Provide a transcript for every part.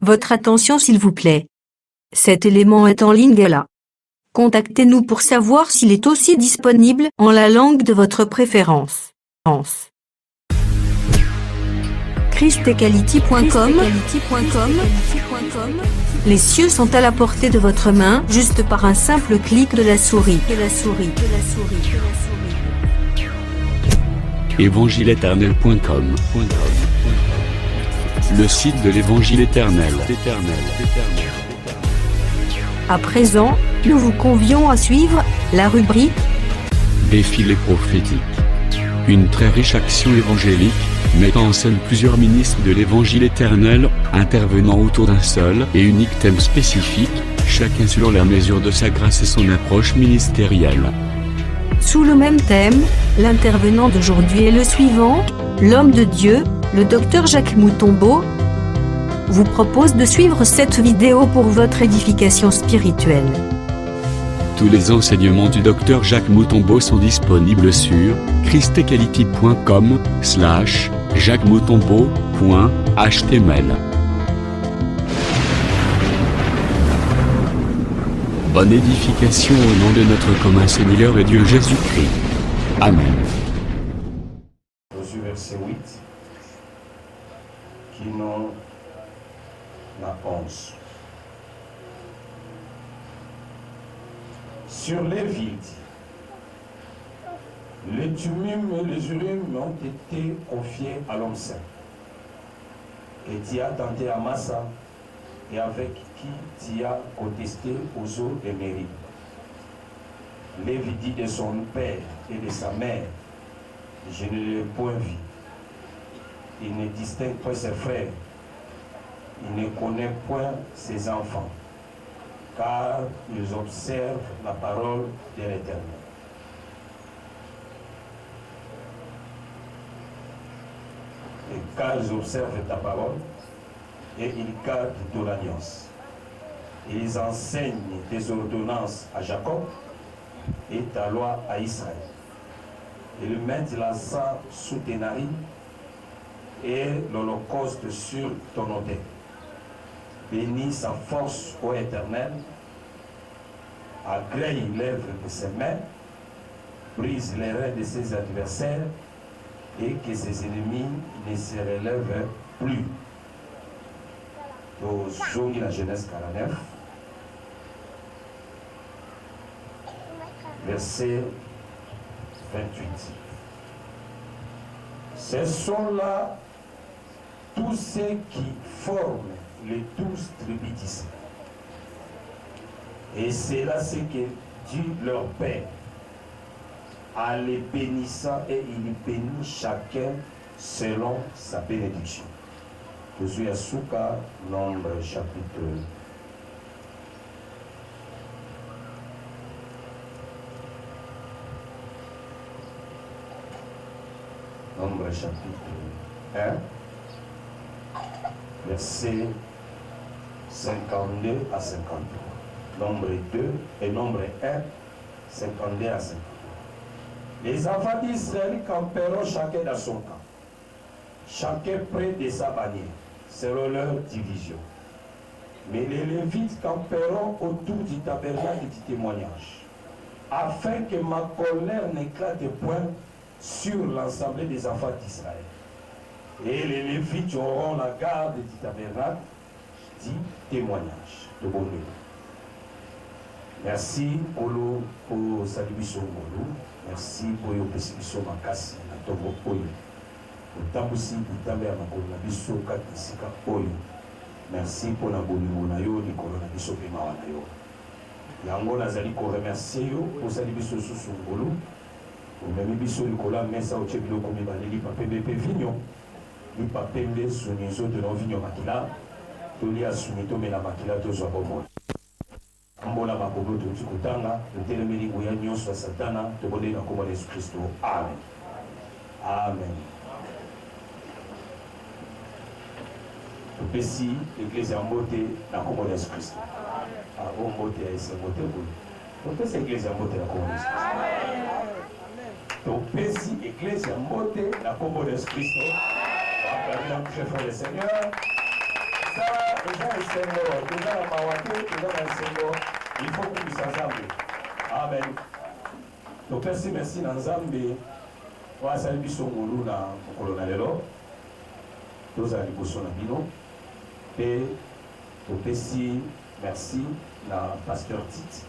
Votre attention s'il vous plaît. Cet élément est en lingala. Contactez-nous pour savoir s'il est aussi disponible en la langue de votre préférence. christequality.com. Les cieux sont à la portée de votre main, juste par un simple clic de la souris. Évangileéternel.com. Le site de l'Évangile éternel. À présent, nous vous convions à suivre la rubrique Défilé prophétique. Une très riche action évangélique, mettant en scène plusieurs ministres de l'Évangile éternel, intervenant autour d'un seul et unique thème spécifique, chacun selon la mesure de sa grâce et son approche ministérielle. Sous le même thème, l'intervenant d'aujourd'hui est le suivant, l'homme de Dieu, le docteur Jacques Moutombo, vous propose de suivre cette vidéo pour votre édification spirituelle. Tous les enseignements du docteur Jacques Moutombo sont disponibles sur christequality.com/jacquesmoutombo.html. Bonne édification au nom de notre commun Seigneur et Dieu Jésus-Christ. Amen. Verset 8, qui n'ont la 11. Sur les villes, les Thummim et les Urim ont été confiés à l'homme saint, et tu as tenté à Massa, et avec qui tu as contesté aux eaux de Méry. Lévi dit de son père et de sa mère, je ne l'ai point vu. Il ne distingue pas ses frères. Il ne connaît point ses enfants, car ils observent la parole de l'Éternel. Et car ils observent ta parole, et ils gardent ton alliance. Ils enseignent tes ordonnances à Jacob et ta loi à Israël. Ils mettent l'encens sous tes narines et l'holocauste sur ton autel. Bénis sa force, ô Éternel, agrée l'œuvre de ses mains, brise les reins de ses adversaires et que ses ennemis ne se relèvent plus. Aujourd'hui, la Genèse 49, verset 28. Ce sont là tous ceux qui forment les 12 tribus d'Israël. Et c'est là ce que dit leur Père, en les bénissant, et il bénit chacun selon sa bénédiction. Je suis à Souka, Nombre chapitre 1, verset 52 à 53. Nombre 2 et Nombre 1, 52 à 53. Les enfants d'Israël camperont chacun dans son camp, chacun près de sa bannière, selon leur division. Mais les Lévites camperont autour du tabernacle du témoignage, afin que ma colère n'éclate point sur l'ensemble des enfants d'Israël. Et les Lévites auront la garde du tabernacle du témoignage de bonheur. Merci pour Salibiso Ngolo. Merci pour le Pessibiso Makasi na Togo Oyo. Utambusi Utambe ya Makolo na Biso Katisika Oyo. Merci pour la bonimo na yo, Nikolo na Biso Pema na yo. Yango nazali ko remercier yo pour Salibiso Susu Ngolo. Omemi biso likola mesa otie biloko mibale lipa pembe pe vigno lipa pembe suni nzoto na vigno makila tolia suni tomela makila tozwa bomoi mbola makobo toti kotanga totelemeli nguya nyonso ya satana tobondeli na kombo na Yesu Kristo. Amen. Amen. Topesi eglise ya mbote na kombo na Yesu Kristo. O mbote ya ese mbote boye topesi eglise ya mbote na kombo na Yesu Kristo. Topesi eglise ya mbote na kombo na Yesu Kristo. Très frère le Seigneur. Ça va. il faut que nous ensemble. Amen. Donc merci Nanzambe. Wa sali biso ngulu na kolona lelo. Toza liboso na bino. Et topesi merci na pasteur Tite.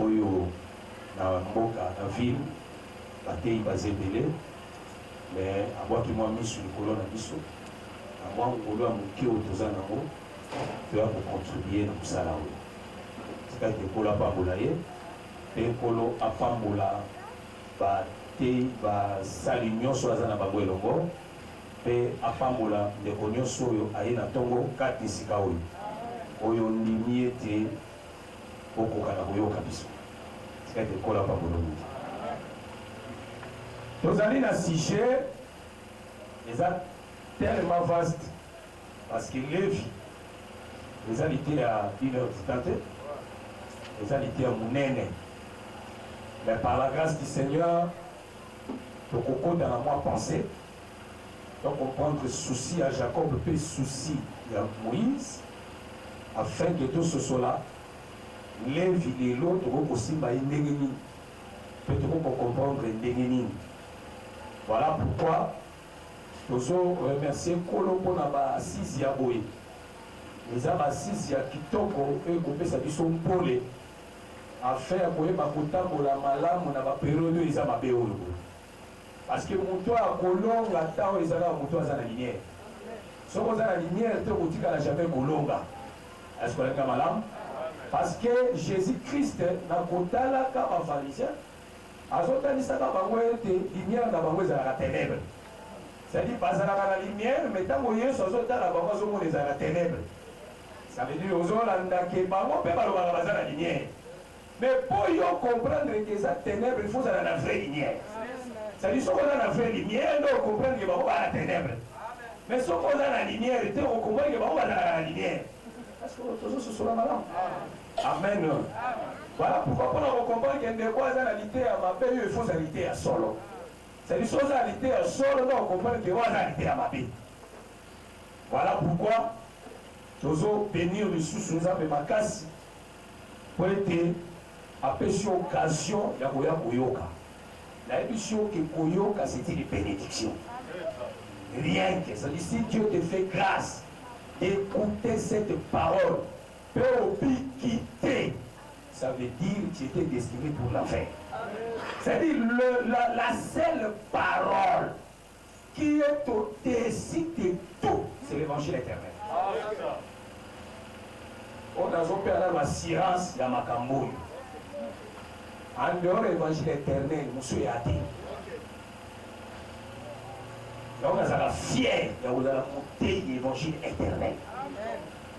Oyo na mboka na ville batei bazebele. Mais abwaki mwa misu likolo na biso. Mwa ngulu ya moke oyo toza nango. Toya kocontribuer na mosala oyo. Tika ete kolo apambola ye. Mpe kolo apambola te basali nyonso aza na bango elongo mpe apambola ndeko nyonso oyo aye na ntongo kati esika oyo ndimi ete okoka na koyoka biso tika ete kola apambola mingi tozali na sujet eza tellement vaste parce que levi eza lite ya 1 heure du temps te eza lite ya monene mais par la grâce du Seigneur le coco dans la moi pensée donc comprendre souci à Jacob puis souci à Moïse afin que tout ce soit là Lévi et l'autre aussi ndengeni peut-être pour comprendre ndengeni voilà pourquoi nous remercier Kolo pour la assise ya boye les assise ya kitoko et couper sa biso mpole afin koyeba kotambola malamu na baperiode oyo eza mabe oyo parce que moto akolonga ntango ezalaka moto aza na lumière soki oza na lumière te kotikala jamais kolonga est-ce kolenga malamu parce que jésus christ na kotalaka bapharisien azotanisaka bango ete lumière na bango ezalaka ténèbre c'est-à-dire bazalaka na lumière mais ntango yesu azotala bango azomona ezalaka ténèbre ça veut dire ozolandake bango mpe balobaka baza na lumière. Mais pour y comprendre que ça ténèbres, il faut aller dans la vraie lumière. C'est-à-dire que si on a la vraie lumière, on comprend que c'est la ténèbre. Mais si on a la lumière, on comprend que c'est la lumière. Parce que tout ça, c'est la malade. Amen. Voilà pourquoi on comprend qu'il y a des fois dans la lumière, il faut s'arrêter à solo. C'est-à-dire que si on a l'arrêter à solo, on comprend que c'est la lumière à ma vie. Voilà pourquoi nous allons bénir les sous nous avons ma casse pour être apesi occasion ya koya koyoka nayebi soki koyoka c'est une bénédiction rien que ça dit si Dieu te fait grâce d'écouter cette parole peu quitter ça veut dire que tu étais destiné pour l'enfer c'est-à-dire la seule parole qui est au-dessus de tout c'est l'évangile éternel on a opéré l'assurance ya makambo en dehors de l'évangile éternel, nous sommes athées. Donc, nous sommes fiers de monter l'évangile éternel.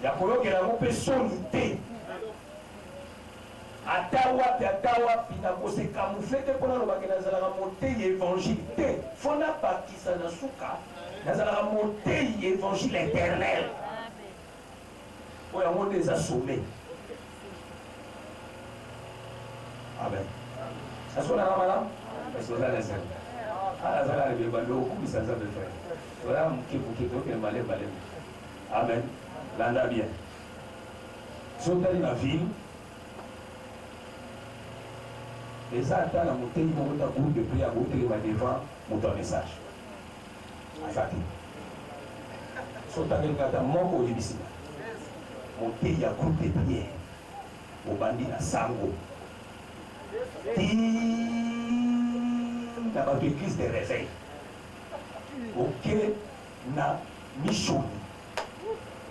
Il y a que la monter solité. Atawa, pinako, c'est camouflé pour nous monter l'évangile. Il faut pas qu'il s'en a souka. Nous allons monter l'évangile éternel. Pour monter les assommés. Amen. Est-ce qu'on a la madame? Est-ce qu'on a les ailes? Ah, ça va arriver, beaucoup ça va le faire. Voilà, qui est malin. Amen. L'anda bien. Si on est dans la ville, les attentes à monter, ils vont monter un groupe de prière, monter devant, monter un message. Azati. Si on est dans mon côté ici, monter, il y a un groupe de prière. Au bandit à Sango. Na bato église de réveil ok na mission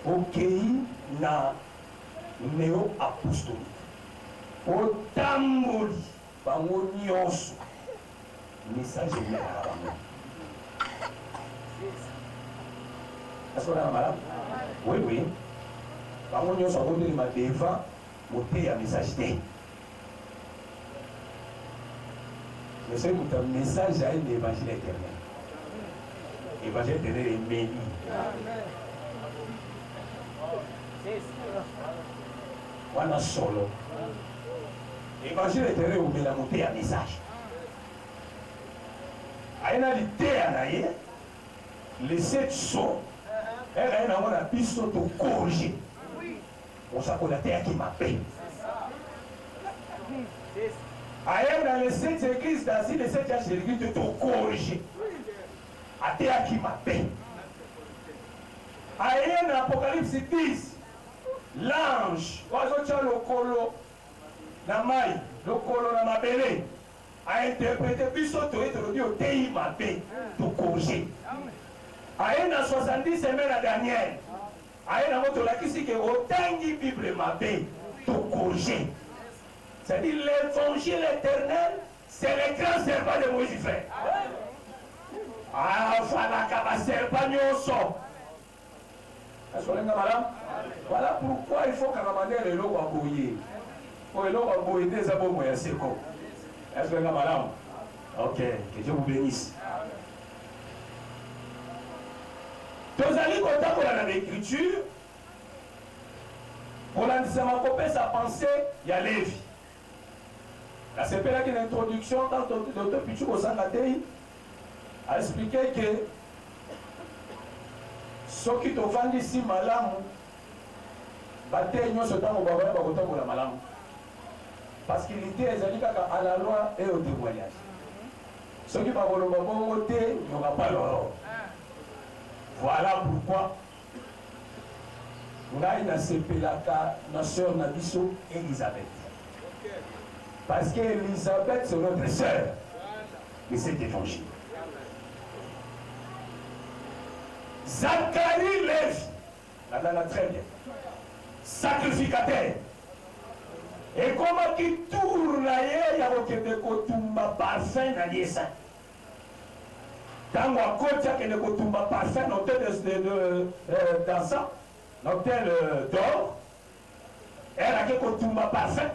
ok na néo apostolique otamboli bango nyonso message ya bango est-ce qu'on a malade oui bango nyonso akotelema devant mote ya message te. Mais c'est un message à l'évangile éternel. L'évangile éternel est béni. Voilà solo. L'évangile éternel est la montée à message. À une réalité, les 7 sons, Elle a un biseau de corriger. On s'appelle terre qui m'a payé. Ailleurs dans les 7 églises d'Asie, les 7 églises de corriger. À terre qui m'a payé. Ailleurs dans l'Apocalypse 10, l'ange, le colo, la maille, le colo, la mabele, a interprété biseau de dit au pays m'a payé. De corriger. Ailleurs dans 70 semaines à Daniel. Aïe na moto la kisi que autant de Bible m'a fait tout corriger. C'est-à-dire l'évangile éternel, c'est le grand serpent de Moïse frère. Ah, voilà qu'à serpent nyonso. Est-ce qu'on est madame? Voilà pourquoi il faut qu'à la manière de l'eau à bouillir. Pour l'eau à bouillir des abos moyens seco. Est-ce qu'on est madame? Ok, que Dieu vous bénisse. Tous allez content pour l'écriture, pour l'antisémacopée, sa pensée, il y a Lévi. Là, c'est là qu'il y a une introduction, quand le docteur Pichou au Sangatei a expliqué que ceux qui t'ont vendu ici malam, bataille ce temps au Baba, pour la malam. Parce qu'il était à la loi et au témoignage. Ceux qui parlent au Baba, il n'y aura pas l'or. Voilà pourquoi nous avons appelé la sœur Nabiso Elisabeth. Parce qu'Elisabeth, c'est notre sœur de cet évangile. Zacharie Lévi, là, très bien, sacrificateur. Et comment il tourne, il y a un parfum dans les saints. Dans la côte, il y a un parfum dans l'hôtel l'hôtel d'or. Elle a un parfum.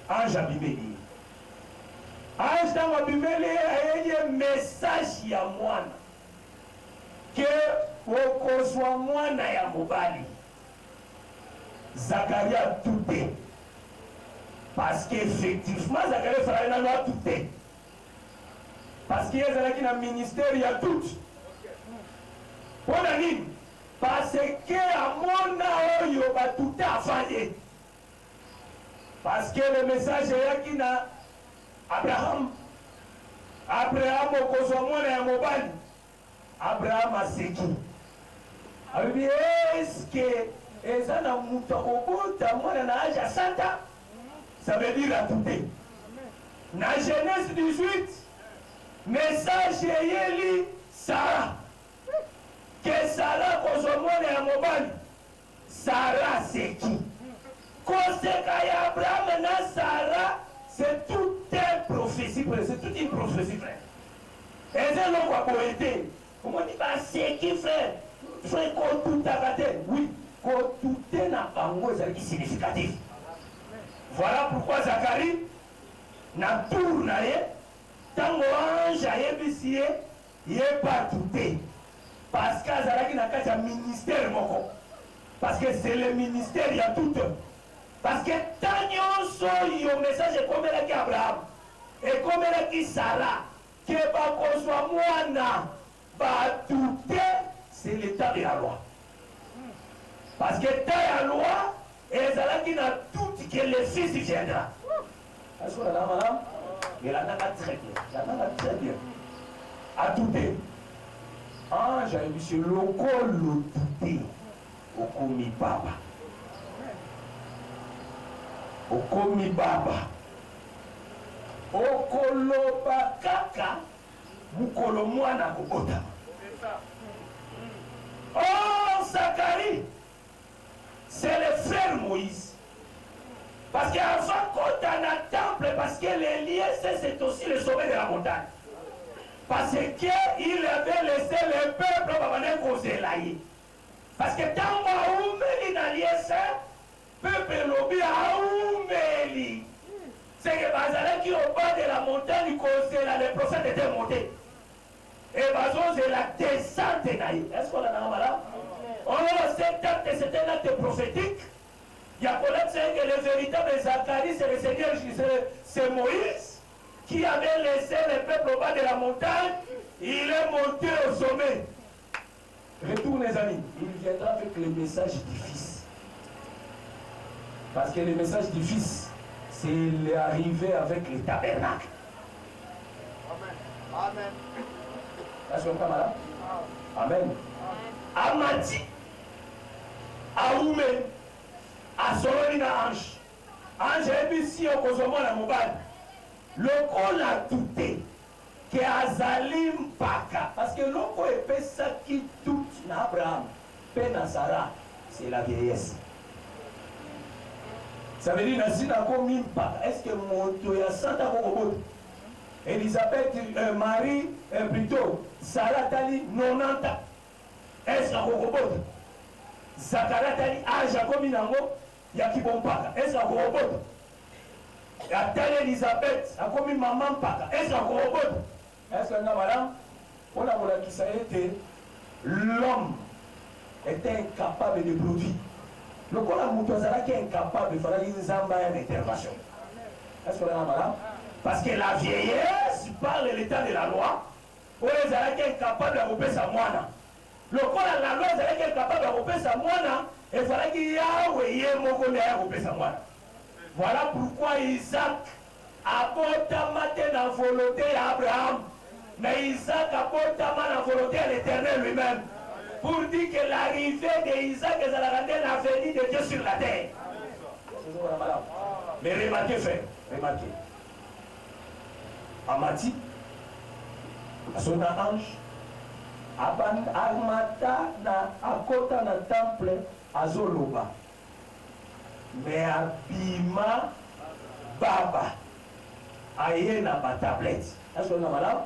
Ange abimé. Ange dans abimé, il y a un message à moi. Que au soit moi na mobali. Zacharie a douté. Parce qu'effectivement, Zacharie a douté. Parce qu'il y a un ministère, il y a tout. Parce que à mon âge, il va tout avaler. Parce que le message est qu'il y a Abraham. Abraham, au Kosovo, il y a Mobile. Abraham a séqué. Est-ce que les gens ont monté au bout de mon âge à 100 ans? Ça veut dire à tout. Dans Genèse 18, message yeli Sarah. Que Sarah Kosovo est Mobile. Sarah c'est qui? Conséquent Abraham et Sarah, c'est tout un prophétie, c'est toute une prophétie, frère. Et c'est l'homme qui a été. Comment on dit pas c'est qui, frère? Frère, quand tout a gâté. Oui, quand tout est n'a pas un significatif. Voilà pourquoi Zacharie n'a tourné. Tant que a ébissé, il n'est pas douté. Parce que Zacharie n'a qu'à un ministère. Parce que c'est le ministère, il y a tout. Parce que tant qu'il y a un message comme il a Abraham et comme il a Sarah, que va soit moi, va douter, c'est l'état de la loi. Parce que dans la loi, et Zalaki n'a tout que le fils viendra. Est-ce que vous avez madame? Mais la nana très bien. La nana très bien. À douter. Ah, j'ai monsieur Loco le douter. Au commis baba. Au commis baba. Au koloba kaka. Mukolo mwana kokota. Oh, Zacharie, c'est le frère Moïse. Parce qu'avant qu'on dans le temple, parce que l'Élias, c'est aussi le sommet de la montagne. Parce qu'il avait laissé le peuple pour venir causer là. Parce que tant que dans l'Élias, le peuple lobby a oumeli. C'est que Bazalé qui au bas de la montagne, causait là, le prophète était monté. Et Bazon, c'est la descente. Est-ce qu'on a un malade? On a cet acte, c'est un acte prophétique. Il y a collègue que le véritable Zacharie, c'est le Seigneur, c'est Moïse, qui avait laissé le peuple au bas de la montagne. Il est monté au sommet. Retour les amis, il viendra avec le message du Fils. Parce que le message du Fils, c'est l'arrivée avec le tabernacle. Amen. Amen. Est-ce qu'on là? Amen. Amati, Aoume, Azoroni na ange. Ange ebisi okozomo na mobile. Loko na douté que azali mpaka. Parce que loko epesa qui tout na Abraham, pe na Sarah, c'est la vieillesse. Ça veut dire nazina komi mpaka. Est-ce que moto ya santa kokoboto? Elisabeth, Marie, plutôt, Sarah tali 90 ans. Est-ce que kokoboto? Zakaria tali âge a komi nango ya kibompaka. Est-ce que kokoboto? Atali Elisabeth a komi maman paka. Est-ce que kokoboto? Est-ce que madame, on a voulu qu'il s'arrête. L'homme était incapable de produire. Le corps a montré qui est incapable de faire une intervention. Est-ce que madame? Parce que la vieillesse parle de l'état de la loi. On les a qui est incapable de couper sa moine. Le corps a la loi qui est incapable de couper sa moine. Et il fallait qu'il y ait un mot qu'on ait couper sa moine. Voilà pourquoi Isaac apporte la volonté d'Abraham. Mais Isaac apporte la volonté de l'Éternel lui-même. Pour dire que l'arrivée d'Isaac est la venue de Dieu sur la terre. Mais remarquez, frère, remarquez. Amati, son ange, Amata na akota na temple azoloba. Mais abima baba aye na ba tablette. Est-ce qu'on a malade?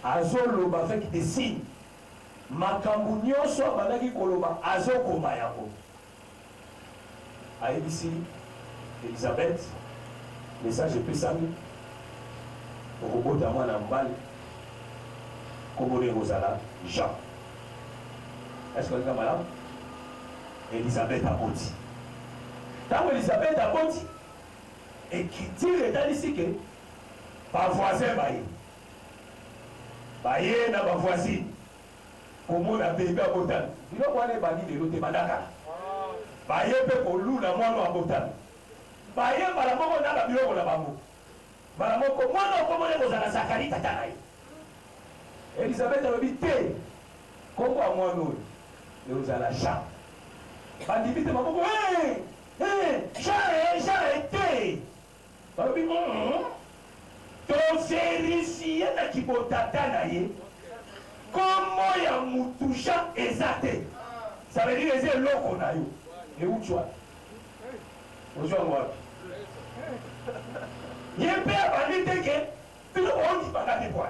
Azoloba avec des signes. Makambu nyonso balaki koloba azokoma yango. Ayebisi Elisabeth message epesami okobota mwana mobali komone kozala Jean. Est-ce qu'on a malade? Elisabeth aboti. Quand Elisabeth aboti, écriture est ici que par voisin baye na ba voisine comment la bébé abotan. Il faut aller bani de l'autre badaka. Baye pe kolu na mwana abotan. Baye bala moko na ba biloko na bango. Bala moko mwana komone kozala Zakari tata na ye. Elisabeth alobi te. Kombo a mwana oyo. Ozala Jean. Bandibite maboko Jean été. Balobi to vérifier na kibotata na ye. Comment ya mutu Jean ezate. Ça veut dire que loko na yo. Et où tu as? Bonjour moi. Yempe abandi que pilo on dit bakate quoi.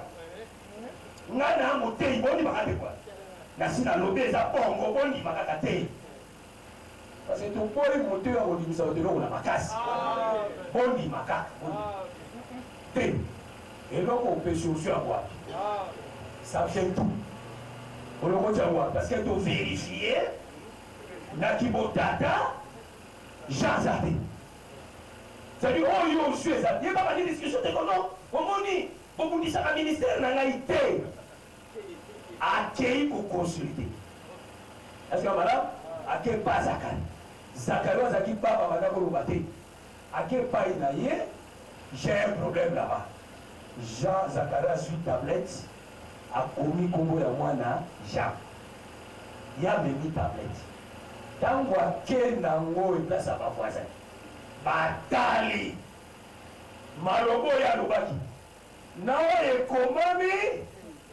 Ngana motei boni bakate quoi. Na sina lobe za bongo boni bakate. Parce que ton père est monté à l'Olympique de l'eau, la macasse. Boni macaque. Et donc on peut chercher à voir. Ça vient tout. On le retient à voir. Parce que tu vérifier, Nakibotata, Jean Zate. C'est-à-dire, oh yo, je suis ça. Il n'y a pas de discussion de comment on dit, beaucoup dit ça à ministère, n'a été accueilli pour consulter. Est-ce que madame, accueille pas Zakari? Zakari a dit pas madame Kolobate. Accueille pas Inaye, j'ai un problème là-bas. Jean Zakari a suivi tablette, a commis comme la moine Jean. Il y a même tablette. Tant que nango et place à ma voisin. Batali. Malobo ya lobaki. Nawa e komami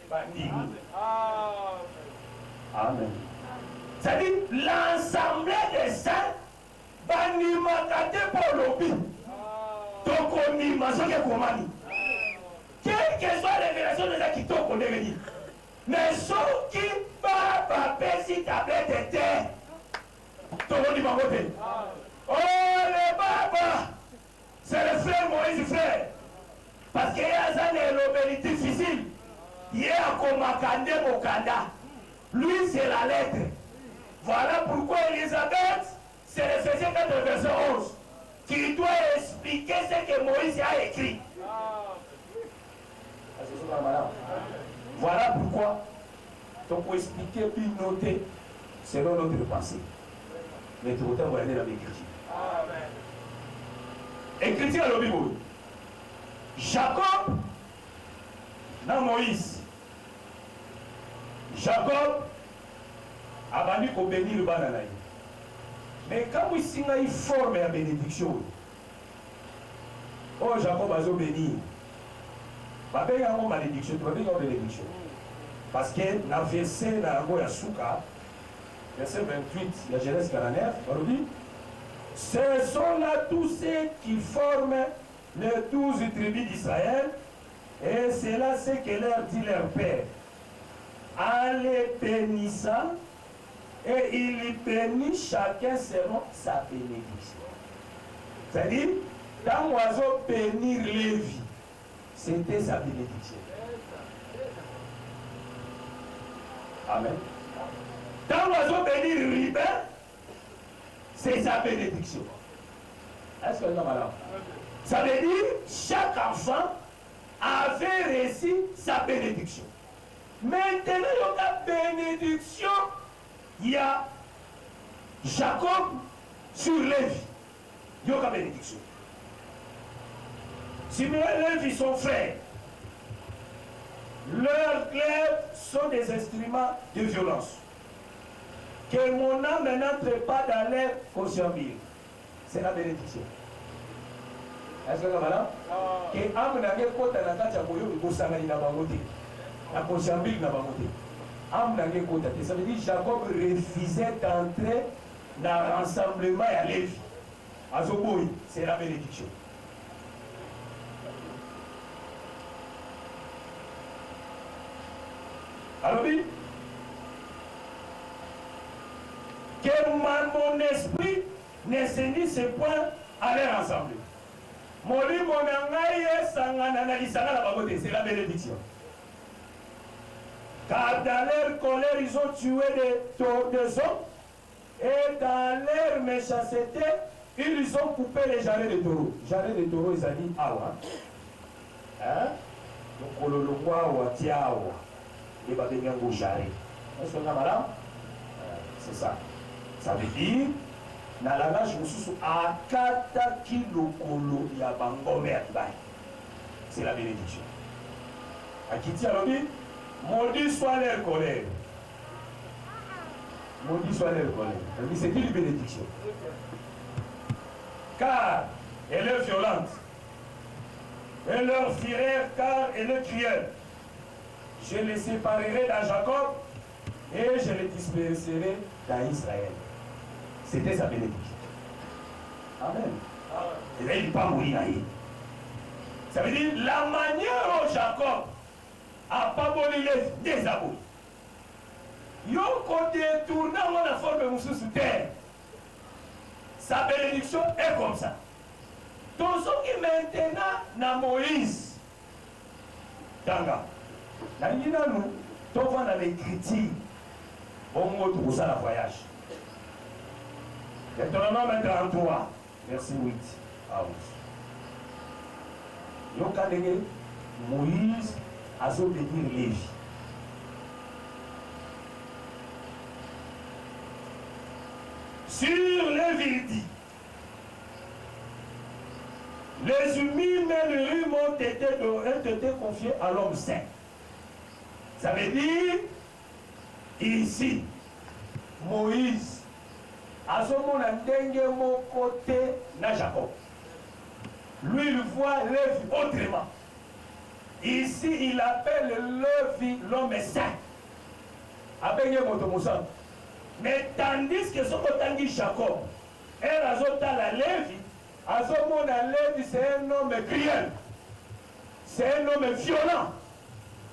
bandimi. Amen. C'est-à-dire l'ensemble des saints bandimakate pour lobi. Tokoni masoke komami. Quelle que soit la révélation de la kitoko deveni. Mais ceux qui papa pesi tablette était. Tokoni magote. Oh le baba. C'est le frère Moïse frère. Parce qu'il y a un lobby difficile. Il y a comme Mokanda. Lui c'est la lettre. Voilà pourquoi Elisabeth, c'est l'Éphésiens 4 verset 11, qui doit expliquer ce que Moïse a écrit. Voilà pourquoi Donc, pour expliquer, puis noter, selon notre pensée. Mais tout le temps, vous allez dans l'écriture. Écriture à la Bible. Jacob, dans Moïse. Jacob a banni qu'on bénit le bananaï. Mais quand vous signez une forme de bénédiction, oh Jacob a béni. Bah ben il y a une malédiction, tu vas bien une bénédiction. Parce que dans le verset dans la Souka, verset 28, la Genèse 49, on dit, ce sont là tous ceux qui forment les 12 tribus d'Israël, et c'est là ce que leur dit leur père. En les bénissant, et il y bénit chacun selon sa bénédiction. C'est-à-dire, quand l'oiseau bénir Lévi, c'était sa bénédiction. Amen. Quand l'oiseau bénir Ribin, c'est sa bénédiction. Est-ce que vous avez malade? Ça veut dire chaque enfant avait reçu sa bénédiction. Maintenant, il y a une bénédiction. Il y a Jacob sur Lévi. Il y a une bénédiction. Simeon et Lévi sont frères. Leurs glaives sont des instruments de violence. Que mon âme n'entre pas dans l'air conscientiel. C'est la bénédiction. Est-ce que vous avez là? Que l'âme n'a pas côté dans la carte à Boyo, il faut n'a pas voté. La conscientiel n'a pas voté. L'âme n'a pas côté. Ça veut dire que Jacob refusait d'entrer dans le rassemblement à Lévi. Azoboui, c'est la bénédiction. Alors oui, que mon esprit ne s'unisse point à leur ensemble. C'est la bénédiction. Car dans leur colère, ils ont tué des hommes, et dans leur méchanceté, ils ont coupé les jarrets de taureaux. Jarrets de taureaux, ils ont dit awa. Hein? Donc, le roi ou tiawa. Et va venir au jarret. Est-ce que vous avez madame? C'est ça. Ça veut dire, dans la langage, à kata kilokolo yabangome atbaï. C'est la bénédiction. À qui dit alors dit, maudit soit leur colère. Maudit soit leur colère. C'est une bénédiction. Car elle est violente. Et leur fureur, car elle est cruelle. Je les séparerai dans Jacob et je les disperserai dans Israël. C'était sa bénédiction. Amen. Et là, il n'est pas mourir. Ça veut dire la manière dont Jacob n'a pas volé les désaboués. Il y a un détournant dans la forme de sous terre. Sa bénédiction est comme ça. Tout ce qui maintenant dans Moïse, Tanga. Nous, dans l'écriture, on montre pour ça le voyage. Deutéronome 33, verset 8 à 11. Moïse a obéi Lévi. Sur Lévi, il dit, les humiles et les rhumes ont été confiés à l'homme saint. Ça veut dire, ici, Moïse, à ce moment là, mon côté, na Jacob. Lui, il voit Lévi autrement. Ici, il appelle Lévi l'homme saint. Avec Motomosan. Mais tandis que ce que Jacob, et la Lévi, à ce moment là, Lévi, c'est un homme cruel. C'est un homme violent.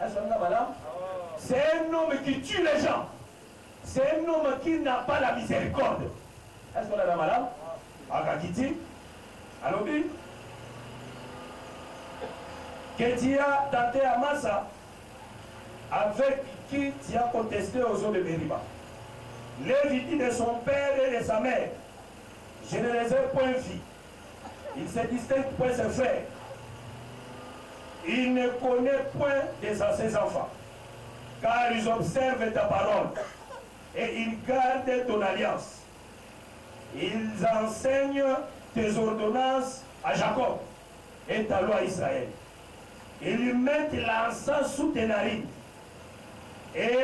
Est-ce que madame? C'est un homme qui tue les gens. C'est un homme qui n'a pas la miséricorde. Est-ce qu'on a la madame? Akakiti. Alors, oui. Ketia Tate Amasa, avec qui tu as contesté aux eaux de Mériba. Lévi dit de son père et de sa mère, je ne les ai point vus. Il se distingue point ses frères. Il ne connaît point ses enfants. car ils observent ta parole et ils gardent ton alliance. Ils enseignent tes ordonnances à Jacob et ta loi à Israël. Ils lui mettent l'encens sous tes narines et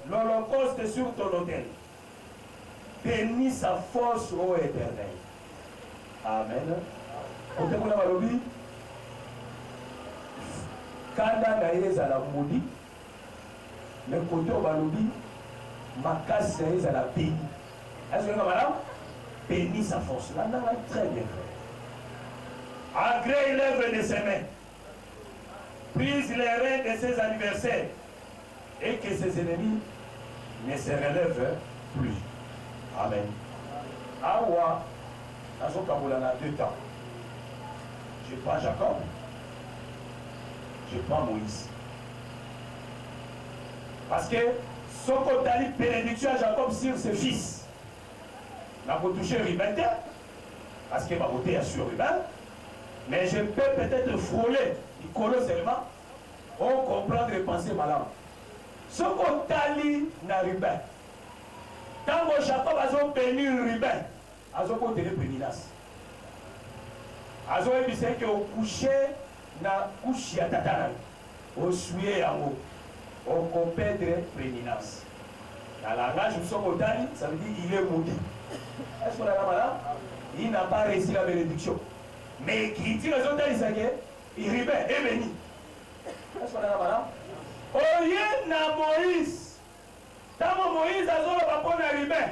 l'holocauste sur ton autel. Bénis sa force, ô Éternel. Amen. Côté mon balobi, kanda na yeza la moudi, mais côté au balobi, ma casse na yeza la béni. Est-ce que vous avez bénis sa force? Là, là, très bien fait. Agrée l'œuvre de ses mains, prise les reins de ses adversaires, et que ses ennemis ne se relèvent plus. Amen. Awa, dans a 2 temps. Je prends Jacob, je prends Moïse. Parce que ce qu'on a dit, bénédiction à Jacob sur ses fils. n'a pas touché Ruben, parce qu'il m'a voté sur Ruben, mais je peux peut-être frôler, il colle seulement, on comprend les pensées malades. Ce qu'on t'a dit dans Ruben, tant que Jacob a béni Ruben, a été péninas. A été que au coucher, na couché à tatana, au souillé en haut, au compèdre péninas. Dans la langage du Sokotani, ça veut dire il est maudit. Est-ce qu'on a la malade? Il n'a pas réussi la bénédiction. Mais qui dit les autres, il Ruben est béni. Est-ce qu'on a la malade? Au lieu de Moïse, quand Moïse a dit qu'on va Ruben,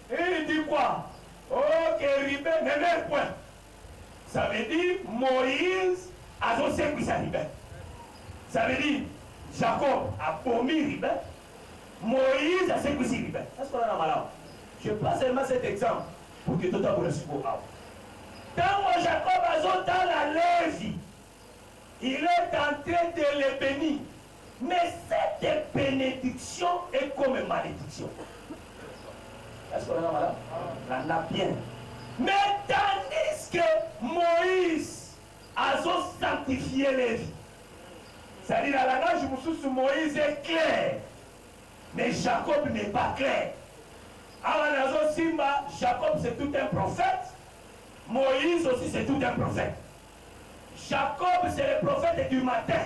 il dit quoi? Oh, que Ruben n'est même point. Ça veut dire Moïse a dit que c'est Ruben. Ça veut dire Jacob a promis Ruben. Moïse a dit que c'est Ruben. Est-ce qu'on a la malade? Je prends seulement cet exemple pour que tout le monde se voit. Quand Jacob a dit dans la Lévi, il est en train de les bénir. Mais cette bénédiction est comme une malédiction. Est-ce qu'on a malade? On a bien. Mais tandis que Moïse a sanctifié les vies. C'est-à-dire la langage de Moïse est clair. Mais Jacob n'est pas clair. Alors Simba, Jacob c'est tout un prophète. Moïse aussi c'est tout un prophète. Jacob c'est le prophète du matin.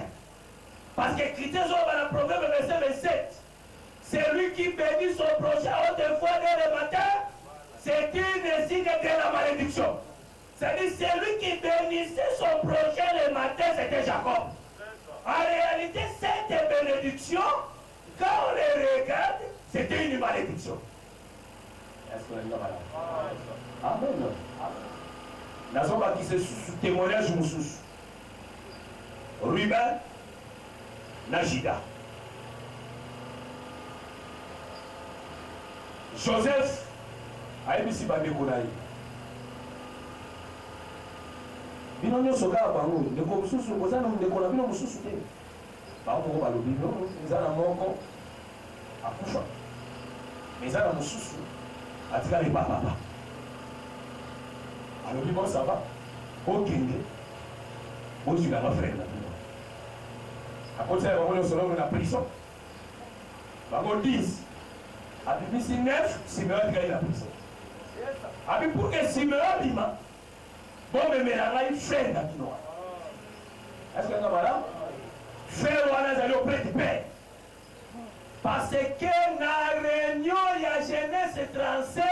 Parce que Chrétien dans le proverbe verset 27. C'est lui qui bénit son prochain autrefois dès le matin. C'est une signe de la malédiction. C'est-à-dire c'est lui qui bénissait son prochain le matin, c'était Jacob. En réalité, cette bénédiction, quand on les regarde, c'était une malédiction. Est-ce qu'on est malade? Amen. Nous avons qui se témoignage Moussous. Ruben, Najida. Joseph, Aïbisi Babekonaï. Bino nyonso kaka bango ndeko mosusu oza na ndeko na bino mosusu te bango balobi no eza na moko akufa eza na mosusu atikali papa alobi bon ça va okende ozwika ma frère na bino akotisala bango nyonso longo na prison bango 10 abimisi 9 Simeon atikali na prison abi pour que Simeon abima bon, mais il frère d'Abinois. Est-ce que vous avez frère Wana Zali auprès du Père. Parce que dans la réunion, il y a Genèse 37,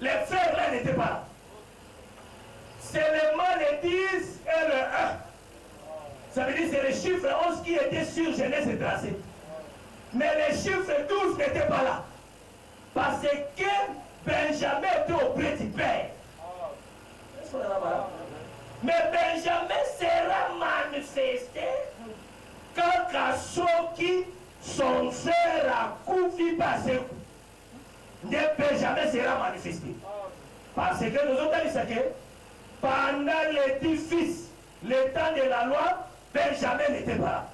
les frères là n'étaient pas là. Seulement le 10 et le 1. Ça veut dire que c'est le chiffre 11 qui était sur Genèse 37. Mais le chiffre 12 n'était pas là. Parce que Benjamin était auprès du Père. Mais Benjamin sera manifesté quand Kassoki, son frère a couffé par ses coups. Benjamin sera manifesté. Parce que nous avons dit que pendant les 10 fils, le temps de la loi, Benjamin n'était pas là.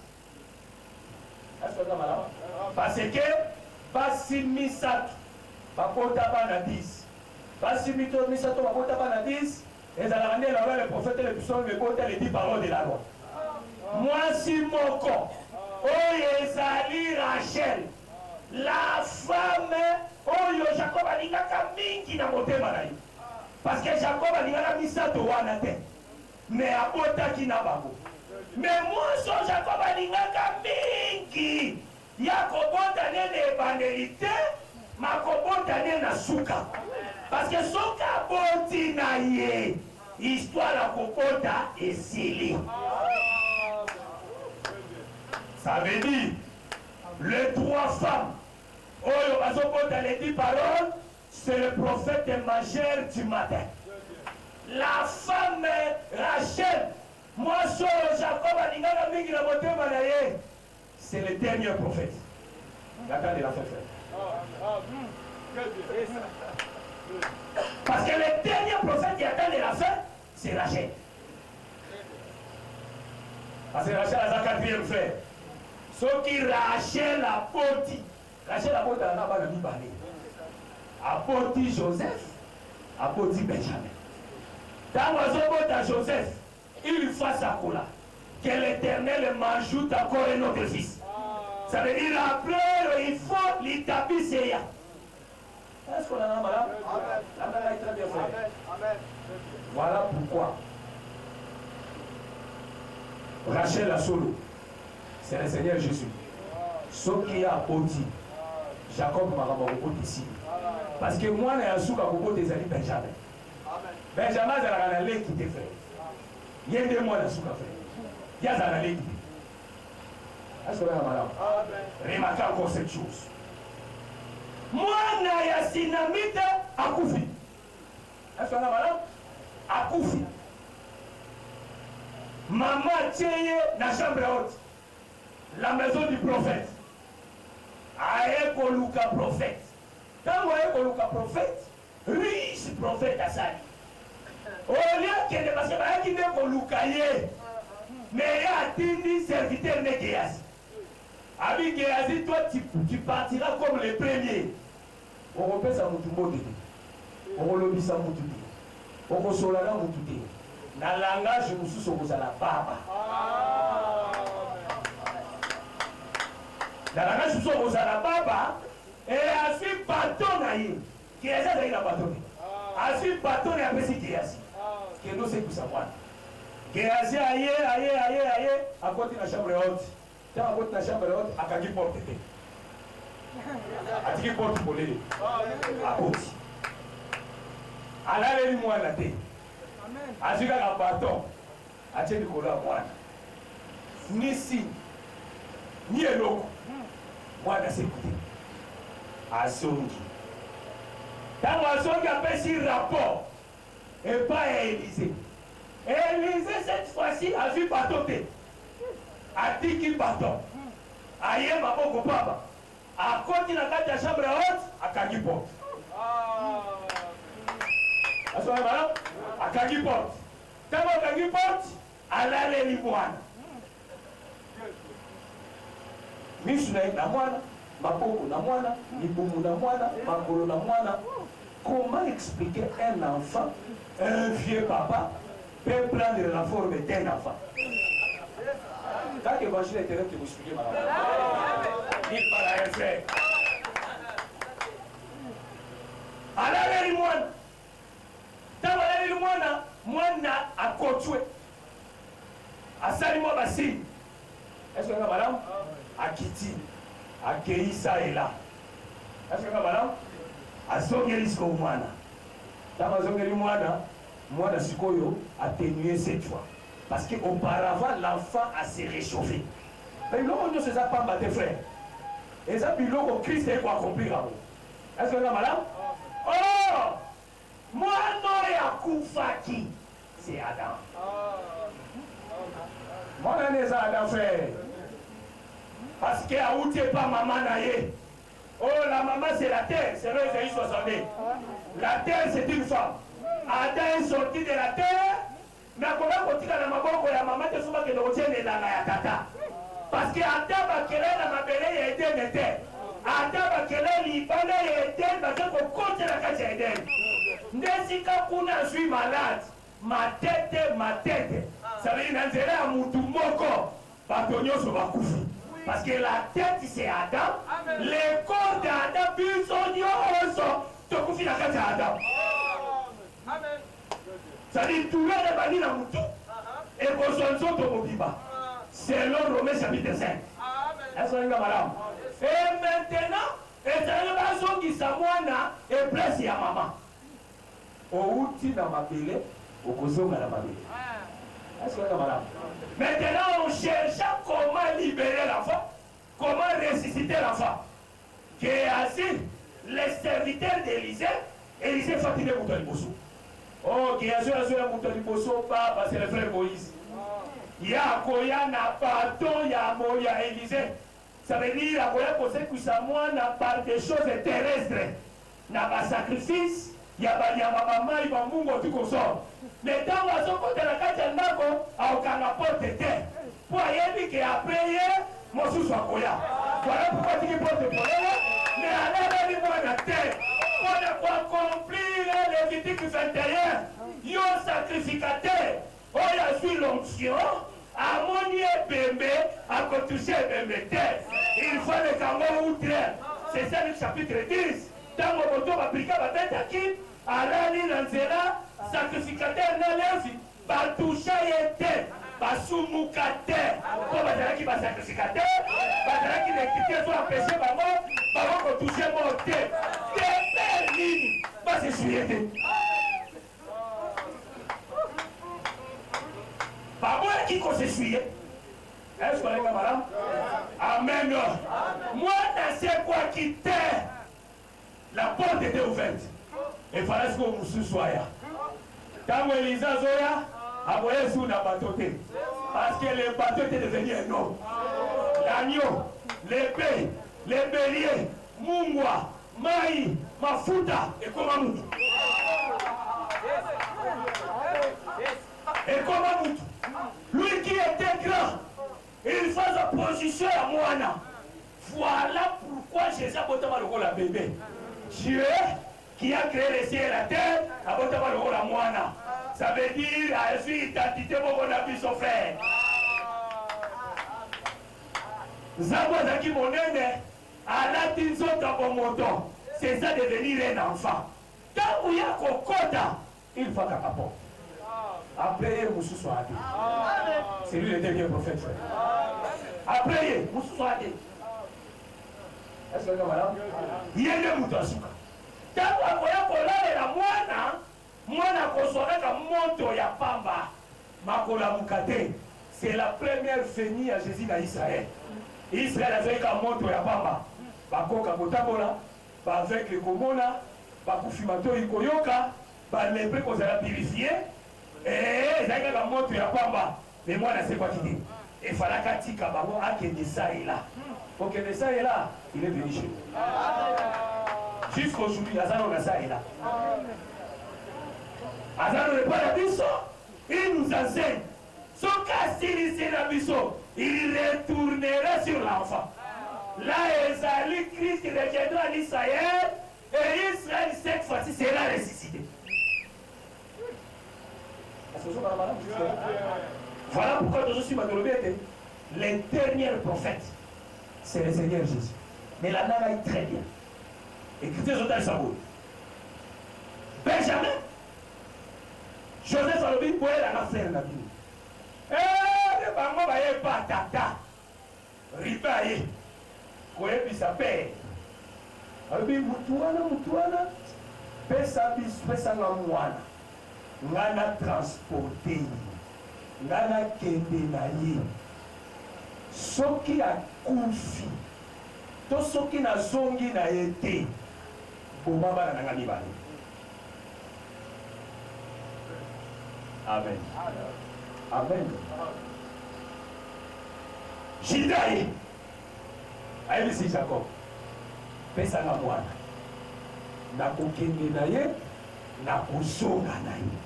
Est-ce que vous avez là? Parce que Basimisato, Bakota Bana 10. Basimito Misato, Bakota Bana 10. Et ça a le prophète et le puissant me compte les 10 paroles de la loi. Moi, si mon corps, Oyezali Rachel, la femme oyo Jacob alingaka mingi na motema na ye. Parce que Jacob alingaka misato wana te. Mais abotaki na bango. Mais moi so Jacob alingaka mingi. Ya kobota nene ebandeli ma kobota nene na suka. Parce que soka boti na ye. Histoire la kobota esili. Ça veut dire les 3 femmes. Oyo bazobota les 10 paroles. C'est le prophète majeur du matin. La femme Rachel. Moi sur Jacob alingaka mingi na motema na ye. C'est le dernier prophète. Attendez la fête. Parce que le dernier prophète qui attend de la fin, c'est Rachel. Parce que Rachel a sa 4e frère. Ce qui Rachel a porté. Rachel a porté la bas de Mibale. A porté Joseph, a porté Benjamin. Dans le Joseph, il fasse à Kola. Que l'Éternel m'ajoute encore un autre fils. Ça veut dire après, il faut l'établir. Est-ce qu'on a un malade? Amen. Très bien fait. Amen. Voilà pourquoi Rachel la solo, c'est le Seigneur Jésus. Ce qui a apporté Jacob m'a rapporté ici. Parce que moi, je suis apporté des amis Benjamin. Benjamin, c'est la lèvre qui te fait. Il y a 2 mois de souka fait. Il y a la lèvre. Est-ce que vous avez madame? Remarquez encore cette chose. Moi, je suis Sinamite à Koufi. Est-ce que vous avez madame? À Koufi. Maman tient dans la chambre haute. La maison du prophète. Aïe Koluka prophète. Quand vous voyez Koluka prophète, riche prophète à Sali. Au lieu qu'il ne passe pas qu'il ne Koluka yé. Mais il y a Tindi serviteur de Géasi. Avec Géasi, toi tu partiras comme le premier. On repère ça Moutumbo. On relobit ça Moutumbo. On resolana Moutumbo. Dans le langage, nous sommes la baba. Dans le langage, nous sommes la baba. Et à ce bâton, qui est ça, il a bâtonné. À ce bâton, il a fait ce qui est assis. Qui est nous, c'est tout ça, moi. Qui est assis, aïe, à côté de la chambre haute. Quand à côté de la chambre haute, à qui porte. À qui porte pour les. À côté. À la moi, la tête. Azika na baton atieni kola mwana ni si ni eloko mwana sekute asongi tango asongi apesi rapport et pas à Élysée. Élysée cette fois-ci a vu baton te atiki baton aye maboko papa akoti na kati ya chambre haute akangi porte. Asoma madame akangi porte. Tamo akangi porte alale li mwana. Misu na mwana, maboko na mwana, libumu na mwana, makolo na mwana. Comment expliquer un enfant, un vieux papa peut prendre la forme d'un enfant? Quand l'évangile est terrible, vous expliquez madame. Il parle à un frère. Alale li mwana. Tabaleli mwana akotwe asali mo basi. Est-ce que madame akiti akeisa ela? Est-ce que madame azongeli siko mwana? Tabazongeli mwana sikoyo atténué cette fois parce que auparavant l'enfant a se réchauffé. Mais l'homme ne se pas battre frère. Et ça biloko Christ est quoi accomplir. Est-ce que madame? Oh! Moi, non, Koufaki, c'est Adam. Moi, je suis Adam, frère. Parce que Aouti n'est pas maman naïe. Oh, la maman, c'est la terre. C'est vrai, c'est 62. La terre, c'est une femme. Adam est sorti de la terre. Mais comment continue à maboko ya maman, tu sais que nous tiens dans la tata. Parce que Adam va créer la mabelle et Eden était. Adam va créer l'Ibane et Eden, parce qu'on compte la case Eden. Nesika kuna suis malade, ma tête, ça veut dire nanzela ya mutu moko, batonyo so bakufi. Parce que la tête c'est Adam. Le corps d'Adam, tout Adam. Ça dit tout le monde est dans et consommation de Mobiba. Selon Romains chapitre 5. Est-ce que madame? Et maintenant, et dans qui s'amoina et place ya maman. Au outil dans ma belle, au cosmo dans ma belle. Est-ce que madame? Maintenant, on cherche comment libérer l'enfant, comment ressusciter l'enfant. Qui est assis, les serviteurs d'Élisée, Élisée fatigué pour le bosso. Oh, qui a joué pour le bosso, papa, c'est le frère Moïse. Il y a Koya n'a pas ton, il y a Moya Élisée. Ça veut dire la Koya possède que ça moi n'a pas des choses terrestres. N'a pas sacrifice, il y a pas maman, il va mourir tout comme ça. Mais dans la zone de la carte, il y a aucun apport de terre. Pour y qui a payé, mon sous à Koya. Voilà pourquoi tu portes de problème. Mais à la moi la terre. Pour accomplir Lévitique 21, il y a un sacrificateur. Oh, il y a l'onction. À mon bébé, à toucher bébé terre. Il faut le camon outre. C'est ça le chapitre 10. Dans mon moto, va appliquer la tête à qui? À l'année Nanzela, sacrificateur Nalevi, va toucher terre. Va soumoukater. Pour va qui va sacrificateur, va qui l'équité soit empêché par moi, va toucher mon terre. Terre ligne, va se suivre. Pas moi qui se suit. Est-ce qu'on est camarade? Amen. Moi, je sais quoi quitter. La porte était ouverte. Il fallait que vous soyez. Quand Elisa Zoya a voyé sur la bateau. Parce que le bateau était devenu un homme. L'agneau, l'épée, les béliers, Mungwa, Maï, Mafuta et Komamoutou. Et Komamoutou. Lui qui était grand, il fait sa position à Moana. Voilà pourquoi Jésus a boté le bébé. Dieu qui a créé les cieux et la terre a boté le Moana. Ça veut dire à une identité pour qu'on a vu son frère. Zabouazaki Monene a la tinso moto. C'est ça devenir un enfant. Quand il y a Kokota, il faut qu'à apporter. Après, Moussou soit adé. C'est lui le dernier prophète. Après, Moussou soit adé. Est-ce que madame? Il y a des moutons. Quand on a la moana konsoka moto ya pamba. Makola mukate. C'est la première venue à Jésus dans Israël. Israël a fait un moto ya pamba. Bakoka botabola, avec le komona, bakufimato ikoyoka, balepre kozala purifié. Et il y a un moto ya pamba. Mais moi, je ne sais pas qui dit. Il fallait qu'à Tikababo akende ça et là. Pour que ça et là, il est venu chez nous. Jusqu'aujourd'hui, Azano ça et là. Azano le paradis, il nous enseigne. Son cas, s'il est la biso, il retournera sur l'enfant. Là, Ezali, Christ reviendra en Israël. Et Israël, cette fois-ci, sera ressuscité. Voilà pourquoi je suis Matolobete. Les derniers prophètes, c'est le Seigneur Jésus. Mais la nana est très bien. Écoutez, Jotal Saboul. Benjamin, Joseph Salobi, pour elle, la frère n'a vu. Eh, le bango va y pas tata. Ribaye. Koye bisa père. Abi mutuana. Pesa nga mwana. Ngana transporté. Ngana kende na ye. Soki akufi. To soki na zongi na ye te. Bomaba na ngani bani. Amen. Amen. Jidaye. Aïe, Jacob. Pesa nga mwana. Na kokende na ye. Na kozonga na ye.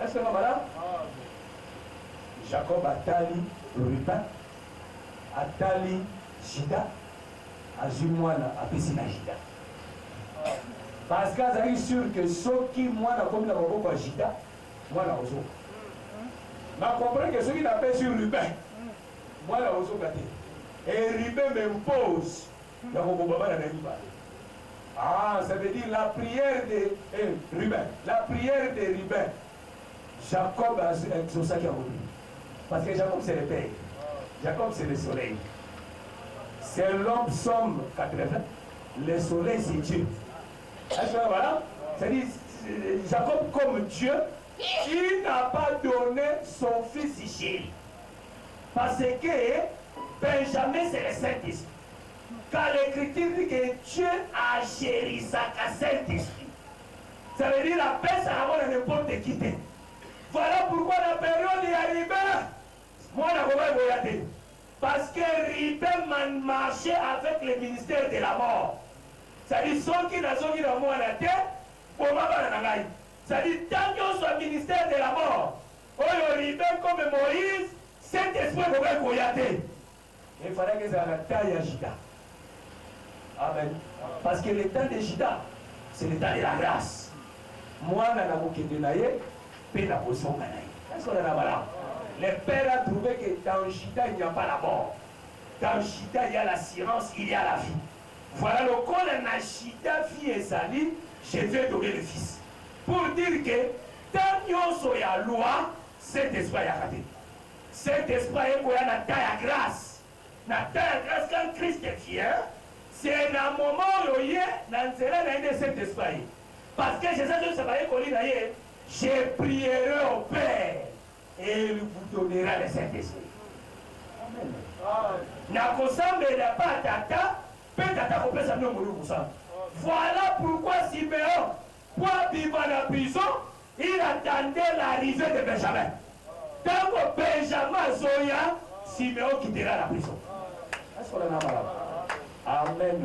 Est-ce que madame? Jacob atali Ruben, atali Jida, azimwana apesi na Jida. Parce que azali sûr que soki mwana comme na maboko ya Jida, mwana ozo. Na comprendre que soki na pesi Ruben, Moi, là, on et Ribin m'impose. Ah, ça veut dire la prière de Rubin. La prière de Rubin. Jacob a exaucé qui a voulu. Parce que Jacob, c'est le père. Jacob, c'est le soleil. C'est l'homme somme 80. Le soleil, c'est Dieu. Est-ce que voilà? C'est-à-dire, Jacob, comme Dieu, il n'a pas donné son fils Ishmaël. Parce que Benjamin, c'est le Saint-Esprit. Car l'Écriture dit que Dieu a chéri sa Saint-Esprit. Ça veut dire la paix, ça va n'importe qui. Voilà pourquoi la période est arrivée. Moi, je vais regarder. Parce que Ribin marchait avec le ministère de la mort. C'est-à-dire, ceux qui n'ont pas mort à la terre, pour moi, c'est-à-dire, tant qu'ils sont au ministère de la mort, Ribin comme Moïse, cet esprit va regarder. Il fallait que ça la taille à Juda. Amen. Parce que le temps de Juda, c'est le temps de la grâce. Moi, je n'ai pas de la position. Est-ce qu'on a là? Le père a trouvé que dans Juda, il n'y a pas la mort. Dans Juda, il y a la science, il y a la vie. Voilà le corps de Juda, fille et Sali, je vais donner le fils. Pour dire que tant qu'il y a la loi, cet esprit a raté. Cet esprit a la taille à grâce. La taille à grâce, quand Christ vient, c'est un moment où il y a cet esprit. Parce que je sais je prierai au Père et il vous donnera le Saint-Esprit. Amen. Voilà pourquoi Siméon, pour vivre dans la prison, il attendait l'arrivée de Benjamin. Tant que Benjamin Zoya, Siméon quittera la prison. Est-ce qu'on en a malade? Amen.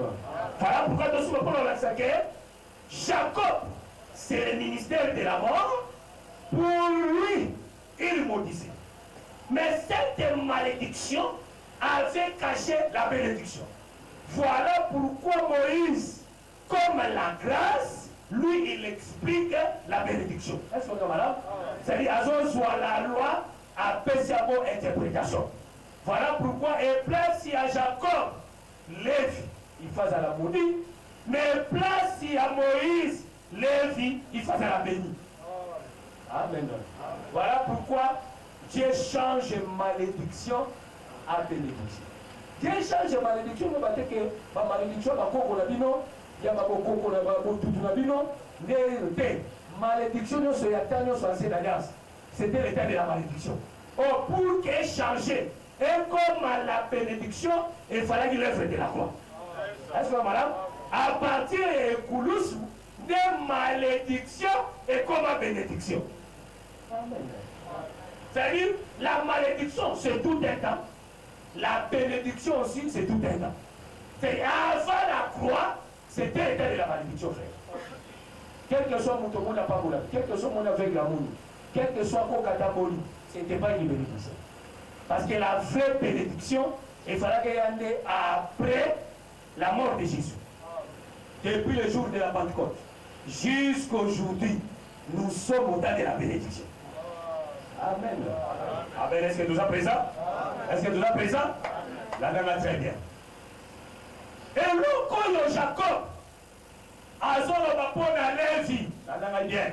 Voilà pourquoi nous sommes pour le Jacob, c'est le ministère de la mort. Pour lui, il maudissait. Mais cette malédiction avait caché la bénédiction. Voilà pourquoi Moïse, comme la grâce, lui, il explique la bénédiction. Est-ce qu'on est malade? C'est-à-dire, soit la loi, après sa bonne interprétation. Voilà pourquoi, et place à Jacob, Lévi, il faisait la maudit, mais place à Moïse, Lévi, il faisait la bénie. Amen. Voilà pourquoi Dieu change malédiction à bénédiction. Dieu change malédiction, mais parce que la malédiction, il y a malédiction, c'était l'état de la malédiction. Oh, pour qu'elle change, et comme la bénédiction, il fallait qu'il œuvre de la croix. Est-ce que madame? À partir de Koulousou, de malédiction et comme bénédiction. C'est-à-dire, la malédiction, c'est tout un temps. La bénédiction aussi, c'est tout un temps. C'est avant la croix, c'était l'état de la malédiction, frère. Quel que soit mon tombeau n'a pas moulin, quel que soit mon aveugle à moulin, quel que soit mon cataboli, ce n'était pas une bénédiction. Parce que la vraie bénédiction, il fallait qu'elle y ait après la mort de Jésus. Depuis le jour de la Pentecôte, jusqu'aujourd'hui, nous sommes au temps de la bénédiction. Amen. Amen. Est-ce que nous sommes présents? Est-ce que nous sommes présents? La dame va très bien. Et le Jacob, Azolo va prendre la Lévi. La dame va bien.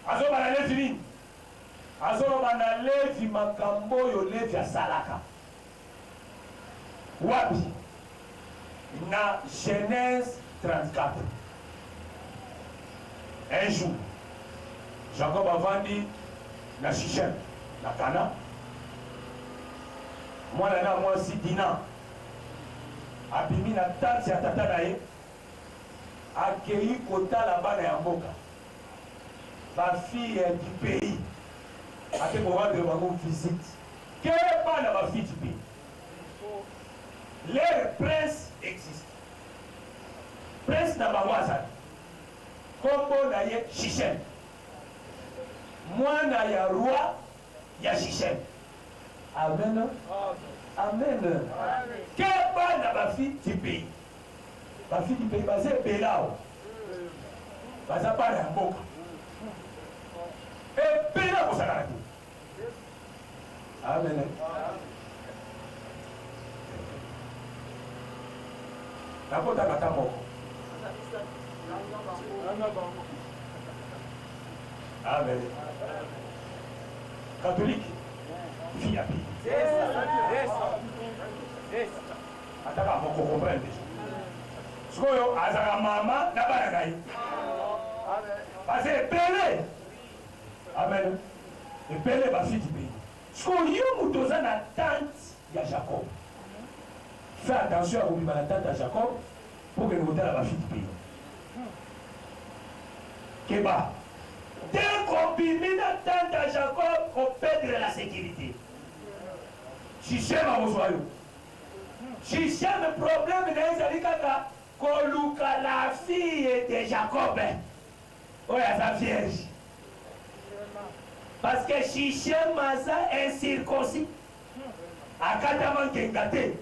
Azolo va la Lévi. Azolo va la Lévi, Makambo, yo Lévi à Salaka. Wapi. Na Genèse 34. Un jour, Jacob a vendu la Shichem, la Cana. Moi, là, moi aussi, Dina. Abimi na tante ya tata naye. Accueilli kota là-bas na Mboka. La fille du pays. A te pouvoir de ma visite. Quelle part de ma fille du pays? Les princes existent. Prince n'a pas voisin. Kombo na ye Shichem. Moi na ya roi ya Shichem. Amen. Amen. Quelle part de ma fille du pays? Ma fille du pays, basée Belao. Basée par la Mboka. Et Belao, ça l'a dit. Amen. nakota kata moko amen catholique fille à pili ataka moko comprendre déjà sikoyo azaka mama na bana na ye parce que ebele amen ebele bafille du pays sikoyo yo moto oza na tante ya Jacob fais attention à kobima na tante ya Jacob pour que nous la bafille du pays keba dès qu'on bimi na tante ya Jacob on perdre la sécurité Sichem a besoin Sichem le problème n'est pas kaka koluka la fille de Jacob oh ya sa vierge parce que Sichem maza incirconcis akatama ngengate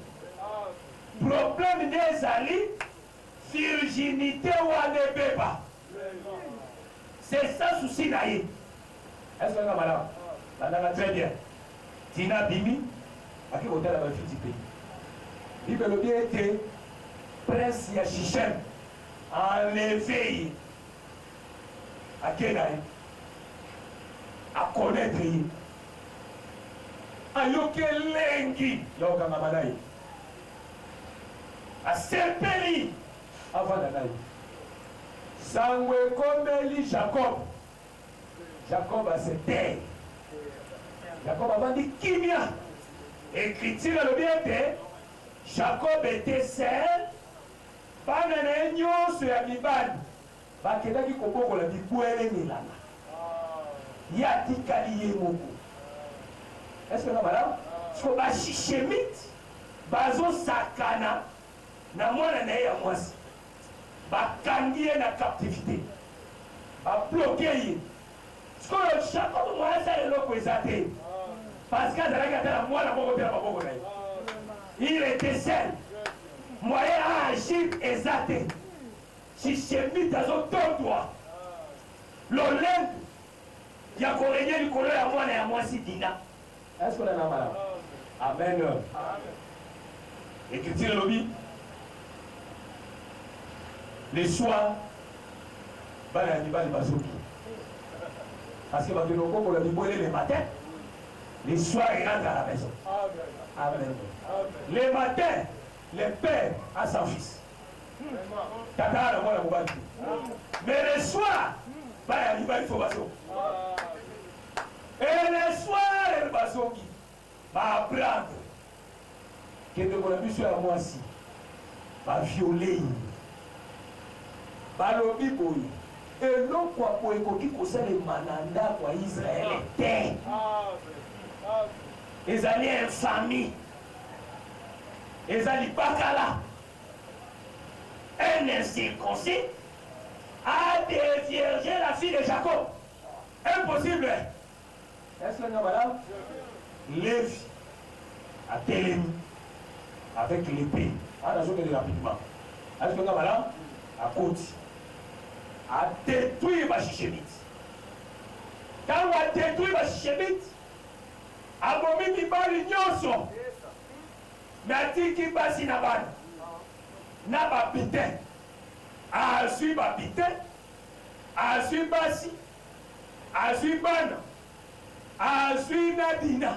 problème nezali virginité wana beba c'est ça souci na ye est-ce que nga malama bandanga très bien tina bimi aki kotala bafille du pays bible elobi ete prince ya Sichem enlevé ye akenda ye akonetre ye ayoki elengi ya kokangama na ye asepeli avanda na ye sango ekomeli Jacob asetere Jacob avandi kimia écriture elobi ete Jacob était seul bana na ye nyonso ya mibali bakendaki kobokola bibwele milanga ye atikali ye moko est-ce que nga malamu so bashichemite bazosakana na mwana na ye ya mwasi bakangi ye na captivité babloke ye sikoyo Jacob mwasi eloko eza te parce que azalaki ata na mwana moko mpe na maboko na ye il était seul moyen à agir eza te shichemite azotondwa lolendo ya korenye likolo ya mwana ya mwasi Dina. Est-ce qu'on a la malade? Amen. Écriture lobby. Les soirs, bana nibali bazoki. Parce que maintenant on l'a dit le matin. Les soirs il rentre à la maison. Amen. Les matins, le père a son fils. Tata la moi la mobile. Mais le soir, bana nibali faut bazo. Et le soir, elle va apprendre que de mon ami sur moi si va violer, va lobi boy. Et non quoi pour écouter que c'est le mananda pour Israël était. Ils allaient infamie. Ils allaient bakala. Un incirconcis a déviergé la fille de Jacob. Impossible. Est-ce que nous voilà? Lévi a télémi avec l'épée. Attention que rapidement. Est-ce que nous voilà? À côté. A détruit ma chichemite. Quand on a détruit ma chichemite, a bomi mi bali nyonso. Mais a dit qu'il basi na ban. Na ba bité. A su ba bité. A su basi. A su ban. Azui na Dina.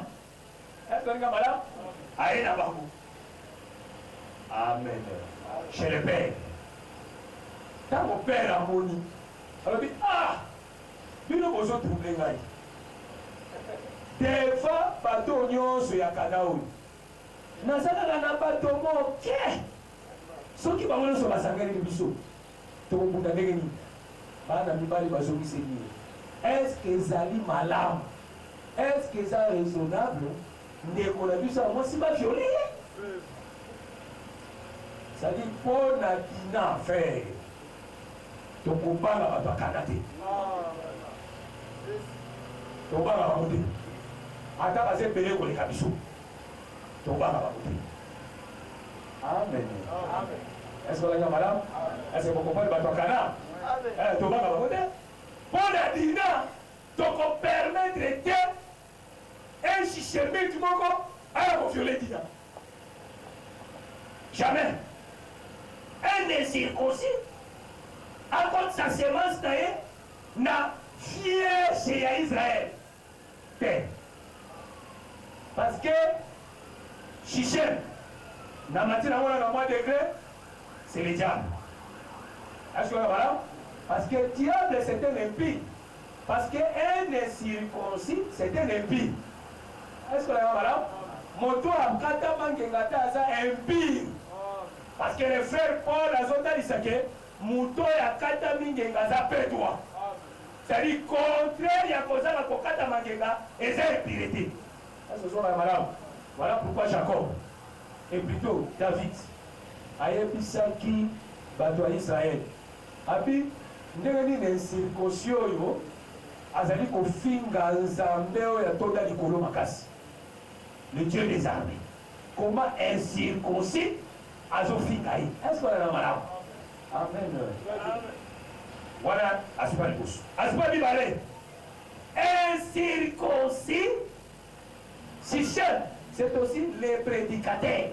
Est-ce que madame? Aïna Bakou. Amen. Chez le Père. Quand mon père a moni, alors dit ah, nous nous besoin de trouver un des fois, bateau nyonso ya Kanaoui. Nazana na bateau moke. Ceux qui vont sur la sangare de biso. To bunda ndengeni. Bana mibali bazoki seni. Est-ce que Zali malam? Est-ce que c'est raisonnable? Ndeko na biso moi si ba violé. Ça dit pour na Dina faire. To kopala ba kanate. To ba ba kote. Ata ba se pele ko le kabiso. To ba ba kote. Amen. Amen. Est-ce que la madame? Est-ce que vous comprenez ba to kana? Amen. To ba ba kote. Pour na Dina, to ko permettre de un chichemé du Moko a violer Dina. Jamais. Un un incirconcis, à cause de sa sémence, n'a fier chez Israël. Parce que Shichem, dans la moins degré, c'est le diable. Est-ce que voilà? Parce que le diable, c'est un impie. Parce qu'un incirconcis, c'est un impie. Est-ce que voilà? Moto a kata mangengata ça impie. Parce que le frère Paul a zonda disake, moto a kata mangengata pédoa. C'est-à-dire contraire à cause de la kokata mangenga et c'est impureté. Est-ce que voilà pourquoi Jacob et plutôt David a ébissaki bato Israël. Abi ndenge ni circoncision yo azali kofinga nzambe ya toda likolo makasi. Le Dieu des armées. Comment un circoncis azofinga yi? Est-ce qu'on a malade? Amen. Voilà, Aspa Libous. Aspa Libale. Un circoncis, Shichem, c'est aussi les prédicateurs.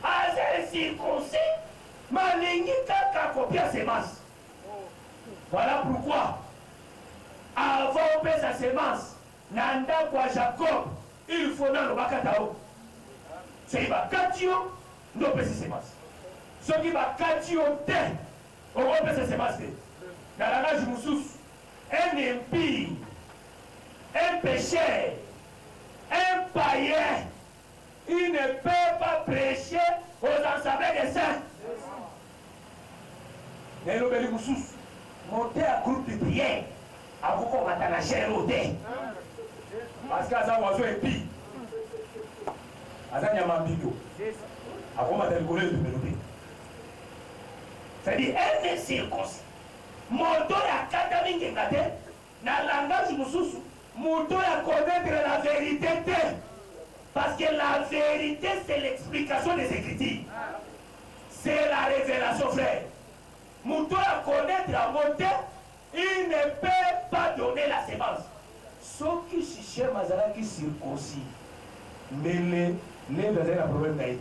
Un circoncis, Malingi Kaka copia ses masses. Voilà pourquoi, avant de sa sémence, Nanda kwa Jacob, il faut dans le Bakatao. C'est Bakatio, nous peut ses semences. Ce qui va Katio te, on peut ses semences. Dans la rage Moussous, un impie, un péché, un païen, il ne peut pas prêcher aux assemblées des saints. Mais l'obéli Moussous, monter à groupe de prière, à vous comme à la chair au thé. Parce que ça oiseau est pire. Azan Yamambito. A comment t'as rigolé de mélodie. C'est-à-dire, un incirconcis. Moto ya kata mingi ngate, na langage mususu, moto ya connaître la vérité. Parce que la vérité, c'est l'explication des Écritures. C'est la révélation, frère. Moto ya connaître la montée, il ne peut pas donner la sémence. Ceux qui Shichem azalaki circoncis, mais les besoins d'un problème d'aide.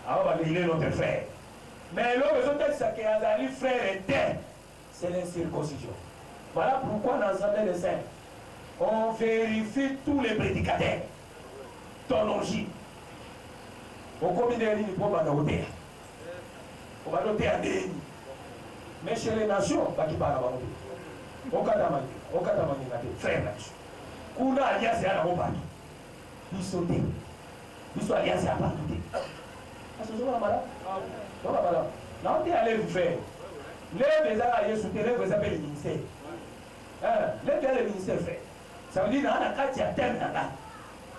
Alors, il est notre frère. Mais l'autre besoin de ce qui azali frère était, c'est l'incirconcision. Voilà pourquoi dans l'Assemblée des Saints, on vérifie tous les prédicateurs. Ton logis. Au comité de pour Banoté. On va noter à Déni. Mais chez les nations, pas qui parle à Banoté. Au Katamani, frère là-dessus. Kuna alliance ya na mobali. Bisoté. Biso alliance ya pas tout. Parce que je vois malade. Non malade. Non t'es allé vous faire. Les des alliés soutenir vous appelez le ministère. Les gars le ministère fait. Ça veut dire dans la carte il y a terme là.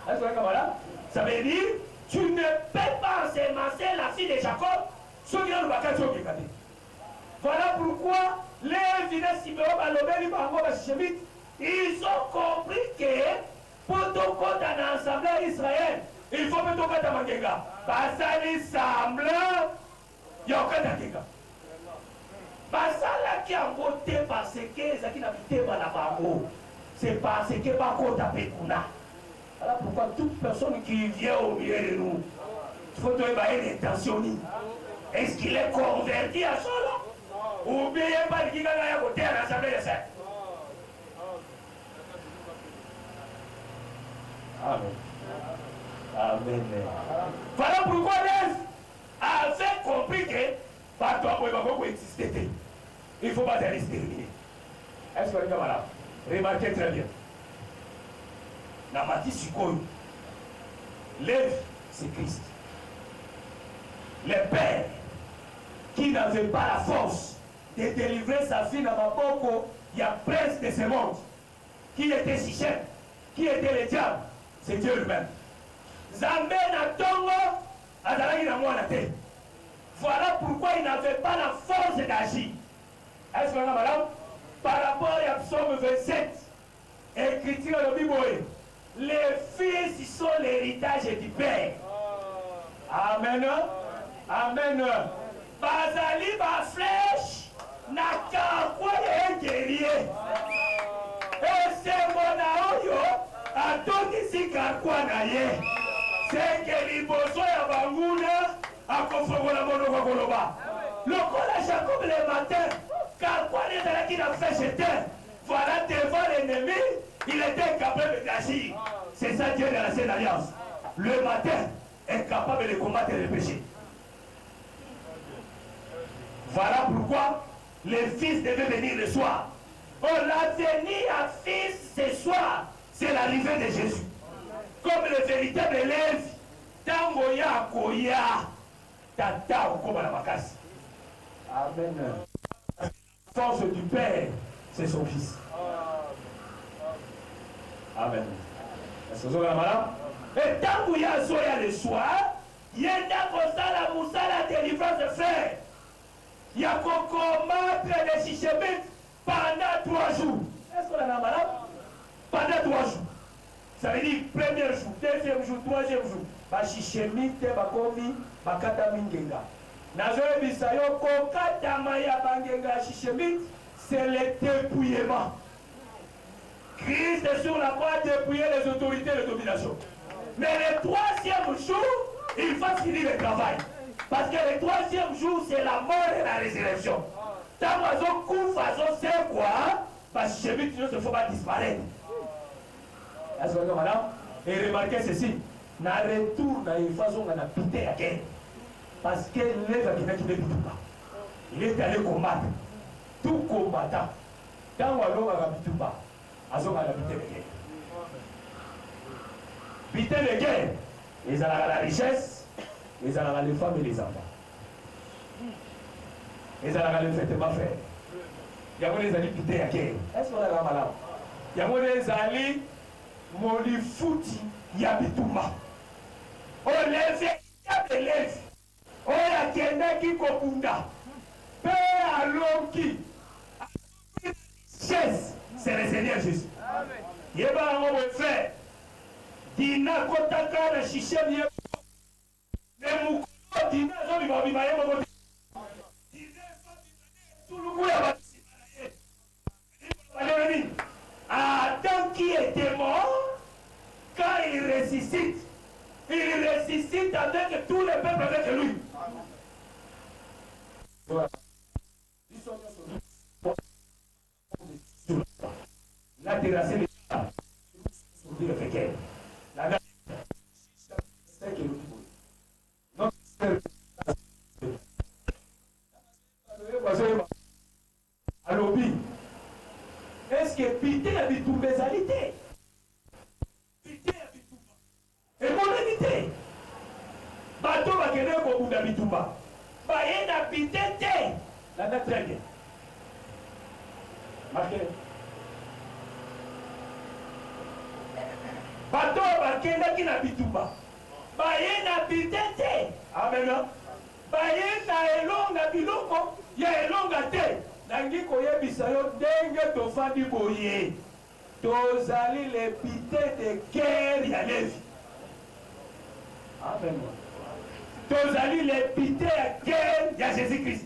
Est-ce que voilà? Ça veut dire tu ne peux pas ensemencer la fille de Jacob ceux qui ont le bagage au Kikati. Voilà pourquoi les villages Siméon Balobeli Bango Bachemit ils ont compris que pour tout compte dans l'Assemblée Israël, il faut que tout compte à Mangenga. Parce que semblant, il y a aucun Mangenga. Parce que qui a voté parce que ce qui n'a pas la bango, c'est parce que pas compte à Pekuna. Voilà pourquoi toute personne qui vient au milieu de nous, il faut trouver une intention. Est-ce qu'il est converti à cela? Ou bien pas qui a voté à l'Assemblée des Saints? Amen. Amen. Voilà pourquoi Neuf avait compris que par toi, il va exister. Il ne faut pas aller se terminer. Est-ce que vous avez là? Remarquez très bien. Namati Sukoy, l'œuvre, c'est Christ. Le Père qui n'avait pas la force de délivrer sa fille dans ma boko, il y a prince de ce monde, qui était Shichem, qui était le diable. C'est Dieu lui-même. Zambé na tongo, azalaki na mwana te. Voilà pourquoi il n'avait pas la force d'agir. Est-ce que vous avez madame? Par rapport à Psaume 27, écriture de Bible, les fils sont l'héritage du Père. Amen. Amen. Bazali ba flèche, na kakwa un guerrier. Et c'est mon oyo. Atoni si kakwa na ye. C'est que liboso ya banguna akofongola monoko koloba lokola Jacob le matin car quoi n'est qu'il a fait jeter voilà devant l'ennemi il était capable d'agir. C'est ça Dieu de la Sainte Alliance. Le matin est capable de combattre le péché. Voilà pourquoi les fils devaient venir le soir. On l'a venu à fils ce soir, c'est l'arrivée de Jésus. Comme le véritable élève, Tangoya Koya, Tata Okoma la Makasi. Amen. La force du Père, c'est son fils. Amen. Est-ce que vous avez madame? Et Tangoya Zoya le soir, Yenda Kosala Moussala délivrance de frère. Il y a qu'à combattre les chichemites pendant 3 jours. Est-ce qu'on a madame? Pendant 3 jours. Ça veut dire premier jour, deuxième jour, troisième jour. Ba chichemite bakomi bakata mingenga. Nazoe bisayo kokata maya bangenga chichemite, c'est le dépouillement. Christ est sur la croix dépouiller les autorités de domination. Mais le 3e jour, il va finir le travail. Parce que le 3e jour, c'est la mort et la résurrection. Tant qu'on coupe, c'est quoi? Parce que chichemite ne se faut pas disparaître. Est-ce que madame? Et remarquez ceci. Na retour na façon na pité à guerre. Parce que l'élève qui n'est pas. Il est allé combattre. Tout combattant. Dans l'homme à Bituba, à son à la pité de guerre. Pité de guerre, ils ont la richesse, ils ont les femmes et les enfants. Ils ont les vêtements frères. Il y a des alliés pité à guerre. Est-ce qu'on a la malade? Il y a des alliés molifuti ya bituma. On lève, on a qui kopunda. Père Alonki. Chaise, c'est le Seigneur Jésus. Yeba on va faire. Dina kotaka na shishem ye. Nemu dina zo bibima ye mo. Dina tout le coup ya batisi. Adam qui était mort, quand il ressuscite avec tout le peuple avec lui. La terrasse les le féquet. La c'est que Alobi. Est-ce que Pité habite tout mesalité? Pité habite tout. Et mon évité. Bateau va gagner comme vous habitez pas. Bayen habite té. La date très bien. Marquez. Bateau va gagner qui n'habite pas. Bayen habite té. Amen. Bayen na elonga biloko. Ya elonga té. Nangi koyebisa yo ndenge tofandi boye tozali les pités de guerre ya Lévi. Amen. Tozali les pités de guerre ya Jésus-Christ.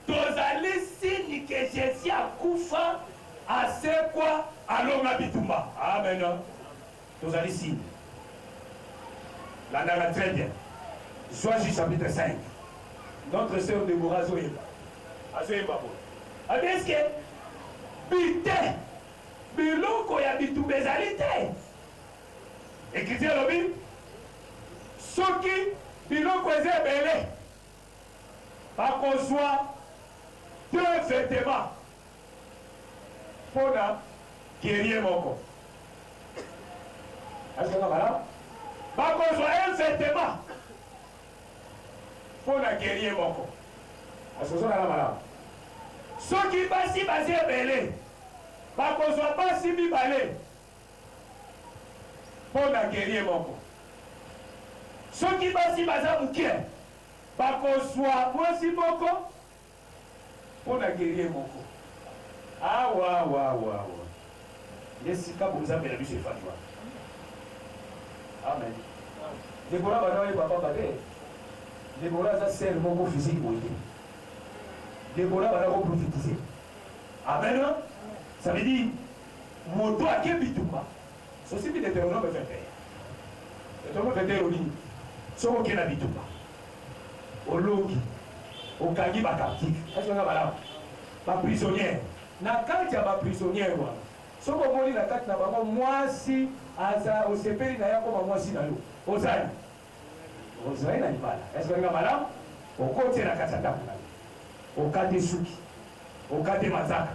Tozali signe que Jésus a kufa asekwa alonga bitumba. Amen. Tozali signe. La nana très bien. Joachim chapitre 5. Notre sœur Déborah Zoéba. Azoéba. Est-ce que Bité, Biloko ya Bitumba ezali te. Écriture le Bible. Soki Biloko eza ebele. Bakozwa 2 vêtements. Pona guerrier moko. Est-ce que voilà? Bakozwa 1 vêtement. Pona guerrier moko. Est-ce que ça va là? Ceux qui passent basé belé, pas qu'on soit pas si bibalé, pour la guerrier mon coup. Ceux qui passent basé mouké, pas qu'on soit moi si beaucoup, pour la guerrier mon coup. Ah ouais. Les sika pour vous amener la chez Fatwa. Amen. Déborah va et papa badé. Déborah ça sert mon physique pour aider. Déborah va prophétiser. Amen. Ça veut dire, mon doigt qui est bitouma. Ceci est Deutéronome 21. Deutéronome 21 au lit. Ce qui est bitouma. olongi okangi bacaptif ezonga malamu baprisonnière na kati ya baprisonnière wana soki omoni na kati na bango mwasi aza osepeli na ye akoma mwasi na yo ozali na libala ezonga malamu okotie na kati ya ndako na yo okate suki okate mazaka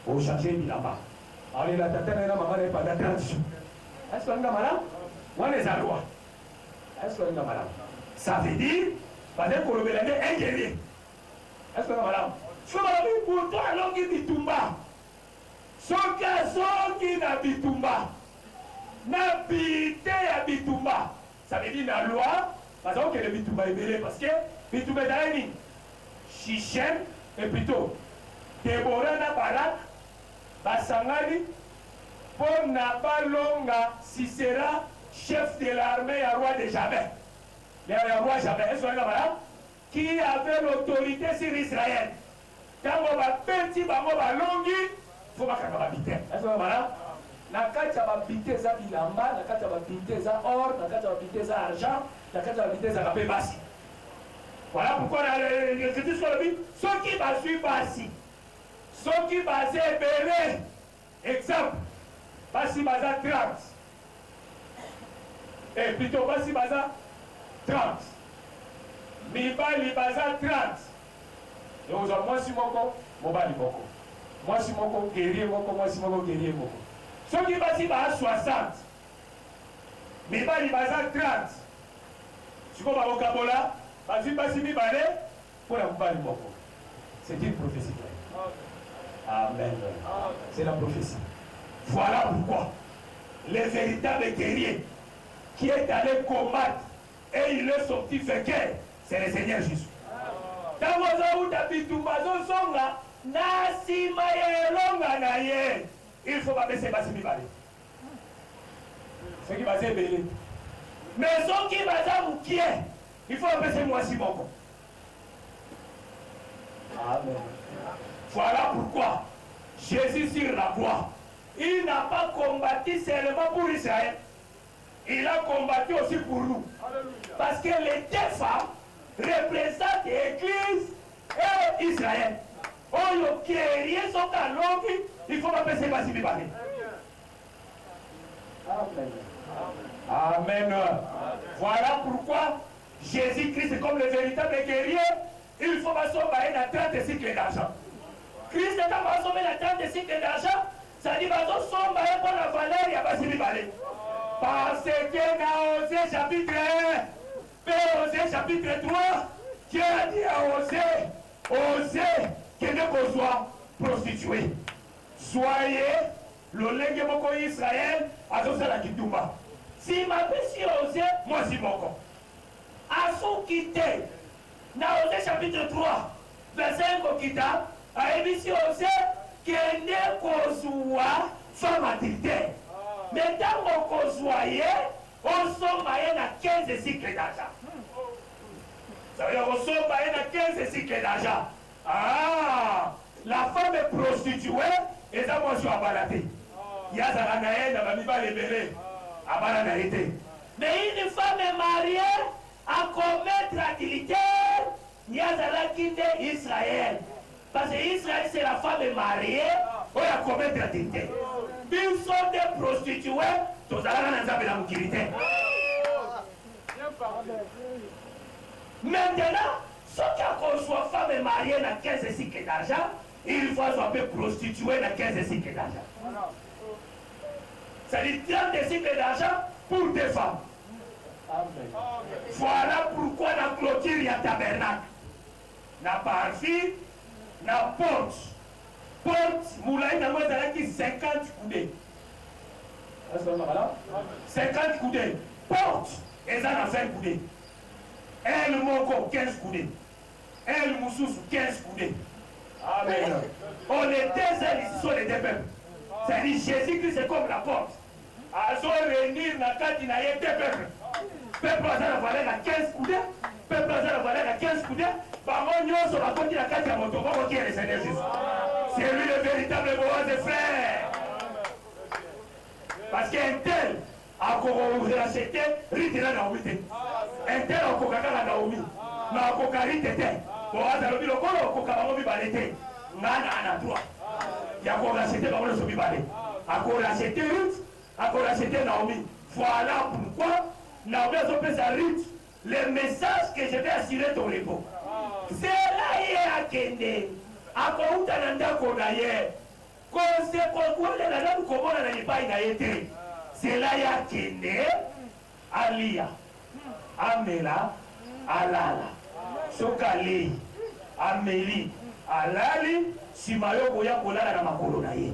ochange bilamba alela tata na ye na mama na ye pendant 30 jours ezonga malamu wana eza loi ezonga malamu ça veut dire bazali kolobela nde un guerrier ezonga malamu soki balobi buto alongi bitumba soki azongi na bitumba na bite ya bitumba ça veut dire na loi bazali kokende bitumba ebele parce que bitumba ezali nini Shichem et plutôt Déborah na Barak basangani mpo na balonga Sisera chef de l'armée ya roi de Jabin le roi Jabin ezonga malamu qui avait l'autorité sur Israël ntango bapeti bango balongi fo bakanga babite ezonga malamu na kati ya babite eza bilamba na kati ya babite eza or na kati ya babite eza argent na kati ya babite ezaka mpe basi voilà pourquoi l'écriture sur le but soki bazwi basi soki baza ebele exemple basi baza 30 et plutôt basi baza 30 mibali baza 30 ekozwa mwasi moko mobali moko mwasi moko guerrier moko mwasi moko guerrier moko soki basi baza 60 mibali baza 30 sikoyo bakokabola bazwi basi mibale mpo na mobali moko c'est une prophétie. Amen. C'est la prophétie. Voilà pourquoi le véritable guerrier qui est allé combattre et il est sorti vainqueur, c'est le Seigneur Jésus. Il faut pas baisser basi mibale. Ce qui va se belé. Mais ce qui va se qui est, il faut baisser moi si bon. Amen. Voilà pourquoi Jésus sur la croix, il n'a pas combattu seulement pour Israël, il a combattu aussi pour nous. Parce que les deux femmes représentent l'Église et Israël. Oh, les guerriers sont à l'homme, il faut pas passer par Amen. Amen. Voilà pourquoi Jésus-Christ, comme le véritable guerrier, il faut pas sauver dans 30 cycles d'argent. Christ est en sauver dans 30 cycles d'argent, ça dit que nous sommes pour la valeur, il n'y a pas si balé. Parce que dans Osée chapitre 1, Osée chapitre 3, Dieu a dit à Osée que nous soyons prostitués. Soyez le lègue moko Israël à la Kitumba. Si ma si Osée, moi si moko. À son quitter, dans Osée chapitre 3, verset 1 kita, a émis Osée que ne kozwa femme adultère. Mais tant qu'on kozwaye, on sommes à 15 cycles d'argent. Ça veut dire qu'on sommes à 15 cycles d'argent. Ah, la femme est prostituée et ça moi je suis à balader. Il y a ça dans la mibale libérée à balader. Mais une femme est mariée à commettre adultère, il y a ça qui est Israël. Parce que Israël c'est la femme mariée où il y a commettre adultère. Ils sont des prostituées, tous allons dans la mukirité. Maintenant, ceux qui sont femmes mariées dans 15 cycles d'argent, il faut soit prostituées dans 15 cycles d'argent. C'est-à-dire 30 cycles d'argent pour des femmes. Amen. Voilà pourquoi la clôture il y a tabernacle. La parfum, la porte. Porte, moulay n'a pas d'arrêt 50 coudées. 50 coudées. Porte, et ça a 5 coudées. Elle moko 15 coudées. Elle moussous 15 coudées. Amen. On est deux ailes ici sur les deux peuples. C'est-à-dire Jésus-Christ c'est comme la porte. Azo réunir na kati na ye deux peuples. Peuple a la valeur à 15 coudées. Peuple a la valeur à 15 coudées. Bango nyonso bakoti na kati ya moto bako qui est le Seigneur Jésus. C'est lui le véritable Boaz des frères. Parce qu'un tel a ouvert la cité, ritira Naomi. Un tel a kokaka la Naomi. na kokari tete Boaz alobi lokolo koka bango mibale te ngana ana droit ya ko racheter bango so mibale ako racheter Ruth ako racheter Naomi. Voilà pourquoi Naomi a pesa Ruth le message que je vais assurer ton repos. C'est là il a kende ako uta na ndako na ye ko se ko ko le na ko komona na lipai na yete. C'est là il a kende Alia Amela alala Sokali Amélie alali simayo koya kolala na makolo na ye.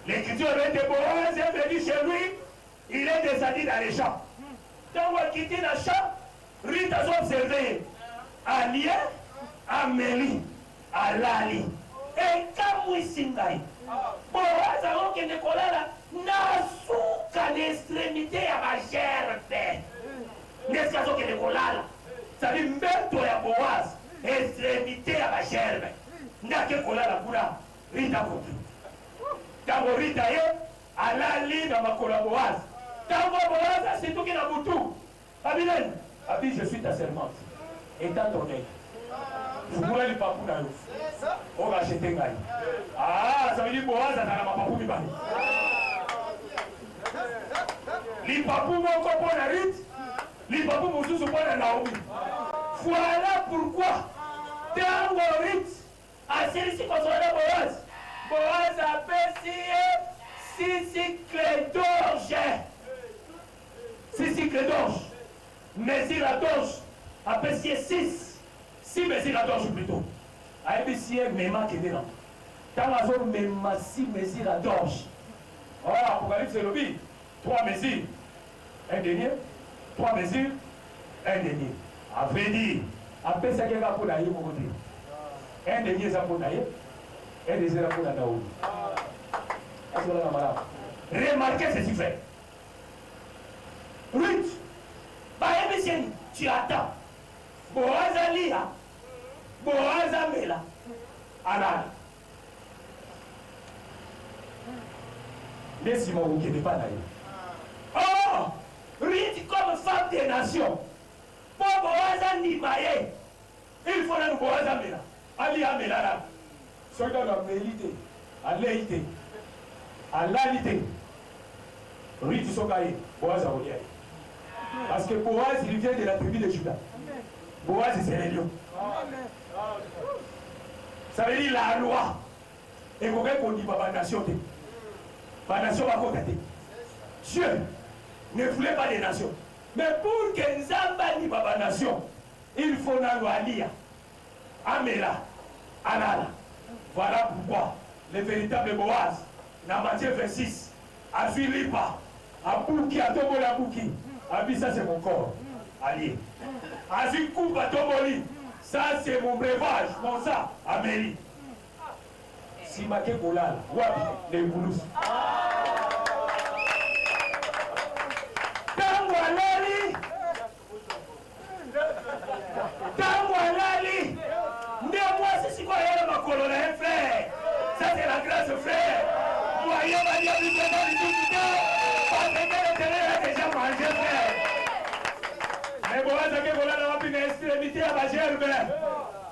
L'écriture de Boaz est venu chez lui, il est descendu dans les champs. Quand on a quitté le champ, Ruth a observé Alia Amélie alali et kamwi singai Boaz a okende kolala na suka l'extrémité ya ba gerbe. N'est-ce pas que les kolala? Ça dit mbeto ya Boaz, extrémité ya ba gerbe. Ndake kolala kuna Rita kopi. Tango Rita ye alali na makola Boaz. Tango Boaz asituki na butu. Abilen, abi je suis ta servante. Étant ton aide. Fumula li papu na yo. On va acheter ngai. Ah, ça veut dire Boaz atana mapapu mibali. Li papu moko pona Rita. L'Ipapu Moussou pour Naomi. Voilà pourquoi Tango Ruth a celui-ci consolé Boaz. Boaz a payé 6 cycles d'orge. 6 cycles d'orge. Mesure à d'orge a payé 6 mesures à d'orge plutôt. A ébessier même qui est là. Tango même 6 mesures à d'orge. Voilà, Apocalypse c'est le 3 mesures. Un dernier. 3 mesures, un denier. A vrai dire, après ça, il y a pour d'ailleurs, un denier, ça pour d'ailleurs, un désir pour la Naomi. Remarquez ceci fait. Ruth, tu attends. Boaz Alia, Boaz Amela, Alala. Laissez-moi vous qui n'est pas d'ailleurs. Oh! Ruth comme femme des nations. Pour Boaz Nimaye, il faut que Boaz Amela. Ali Amela là. Soit dans la vérité, à l'éité, à l'alité. Ruth Sokaye, Boaz Aoliaï. Parce que Boaz, il vient de la tribu de Juda. Boaz, c'est les lions. Ça veut dire la loi. Et vous voyez qu'on dit la nation. La nation va contacter. Dieu ne voulait pas des nations. Mais pour que Nzamba n'y pas nation, il faut la loi Alia, Amela, Alala. Voilà pourquoi le véritable Boaz, dans Matthieu 26, a suivi pas, a bouki, a tombé la bouki, a dit ça c'est mon corps, allié. A suivi coupe à tomboli, ça c'est mon breuvage, mon ça, Amélie. Si ma kekolal, wabi, les boulous. Tangualali, moi c'est quoi ma colonne, frère. Ça c'est la grâce, frère. Moi, il y a ma diable qui est parce que l'intérêt a déjà mangé, frère. Mais bon, ça que voilà dans une extrémité à ma gerbe.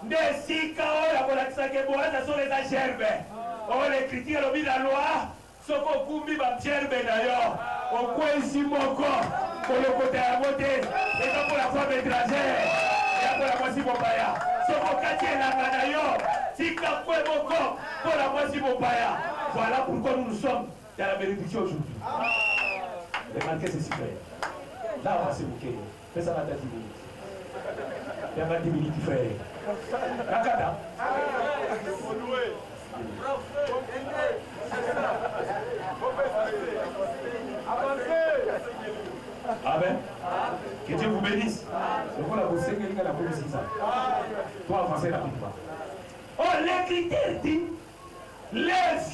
Des 6 cas, la voilà que bon, ça sont les gerbes. Oh, les critiques, le la loi, ce qu'on couvre, ma gerbe d'ailleurs. Au coin ici, mon corps, pour le côté à côté, et pas pour la femme étrangère. Pour la voici mon paya. Ce qu'on quartier là d'ailleurs, si quand mon corps pour la voici mon paya. Voilà pourquoi nous sommes dans la bénédiction aujourd'hui. Remarquez ceci, frère. Là, on va se bouquer. Fais ça dans 10 minutes. Il y a 10 minutes, frère. Rakata. Amen. Que Dieu vous bénisse. Donc on a bossé quelqu'un la police ça. Toi avancer rapidement. Oh, les critères dit lève.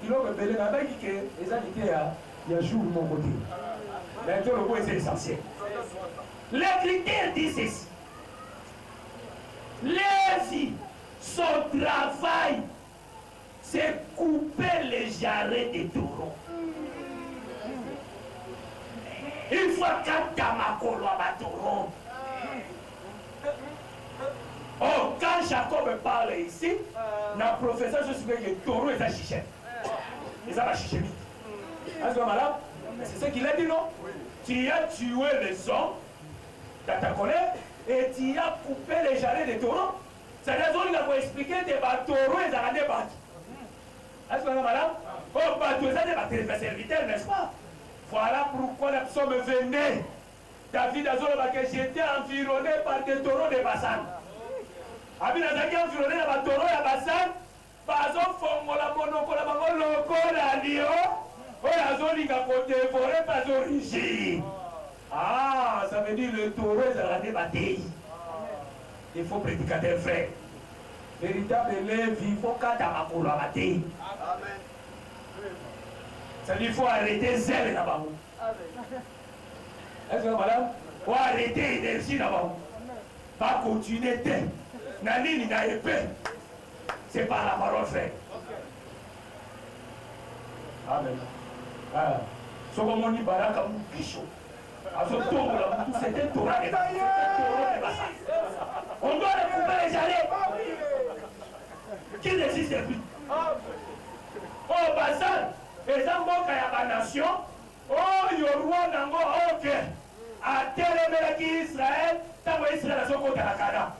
Il a révélé la belle qui est les indiqués il y a jour de mon côté. Maintenant le mot est essentiel. Les critères disent ceci. Lève. Son travail, c'est couper les jarrets des taureaux. Une fois quand tu as ma colonne à taureau, Jacob parle ici, na professeur, je suis que taureau est un chichen. Ils ont la chichemite. Est-ce que madame? C'est ce qu'il a dit, non? Tu as tué les hommes dans ta colère et tu as coupé les jarrets des taureaux. C'est-à-dire qu'il a expliqué que les taureaux, ils ont des battes. Est-ce que madame? Oh, bateau, ça c'est des serviteurs, n'est-ce pas? Voilà pourquoi nous sommes venus. David a dit que j'étais environné par des taureaux de Bassan. David a dit environné par des taureaux de Bassan. Bazo fongola monokola bango lokola lio. Oya zoli ka dévorer par origine. Ah, ça veut dire le taureau est à la débattre. Il faut prédicateur frère. Véritable élève, il faut qu'à ta makolo à battre. Amen. Ça dit il faut arrêter zèle là-bas. Est-ce que madame? Il faut arrêter l'énergie là-bas. Pas continuer tel. Nani n'a épée. C'est par la parole frère. Amen. Ce qu'on m'a dit, baraka moukicho. C'était Torah. On doit recouper les jarrets. Qui n'existe plus. Oh, Bassan, les enfants de la nation, oh, il y a un roi d'Ango, ok. À tel et Israël, t'as vu Israël à son côté à la Cana.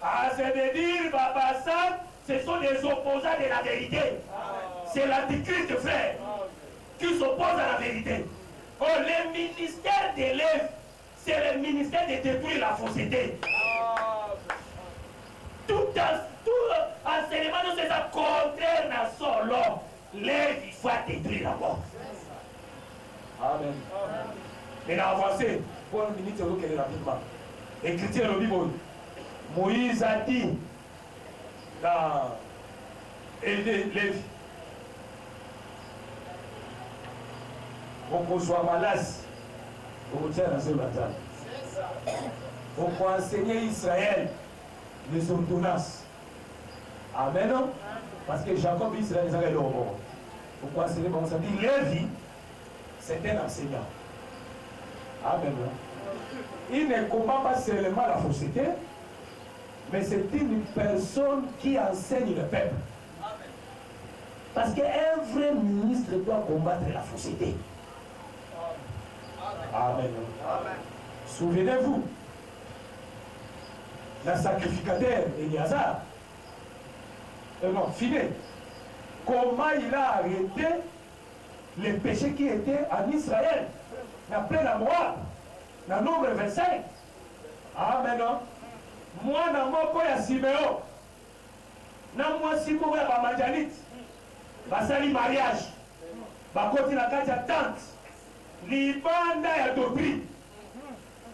Ah, c'est de dire, Bassan, ce sont des opposants de la vérité. C'est l'antichrist, frère, qui s'oppose à la vérité. Oh, le ministère des lèvres, c'est le ministère de détruire la fausseté. Tout enseignement de ces contraire à solo, lèvres, il faut détruire la mort. Amen. Mais là, avancé, pour une minute, c'est rapidement. L'écriture de la Bible, Moïse a dit dans Lévi, on soit malade, on tient dans ce matin. On peut enseigner Israël les ordonnances. Amen. Parce que Jacob Israël les a eu au monde. On peut enseigner, on s'est dit, Lévi, c'est un enseignant. Amen. Il ne combat pas seulement la fausseté, mais c'est une personne qui enseigne le peuple. Parce qu'un vrai ministre doit combattre la fausseté. Amen. Amen. Souvenez-vous, le sacrificateur Eliazar, non, Finé, comment il a arrêté les péchés qui étaient en Israël, après la Moab, dans le nombre 25. Amen. Moi, dans mon coin, il y a Siméon. Dans moi, Siméon, il y a Bamadjanite. Basali mariage. Bakoti la carte à tante. Libanda ya doctrine.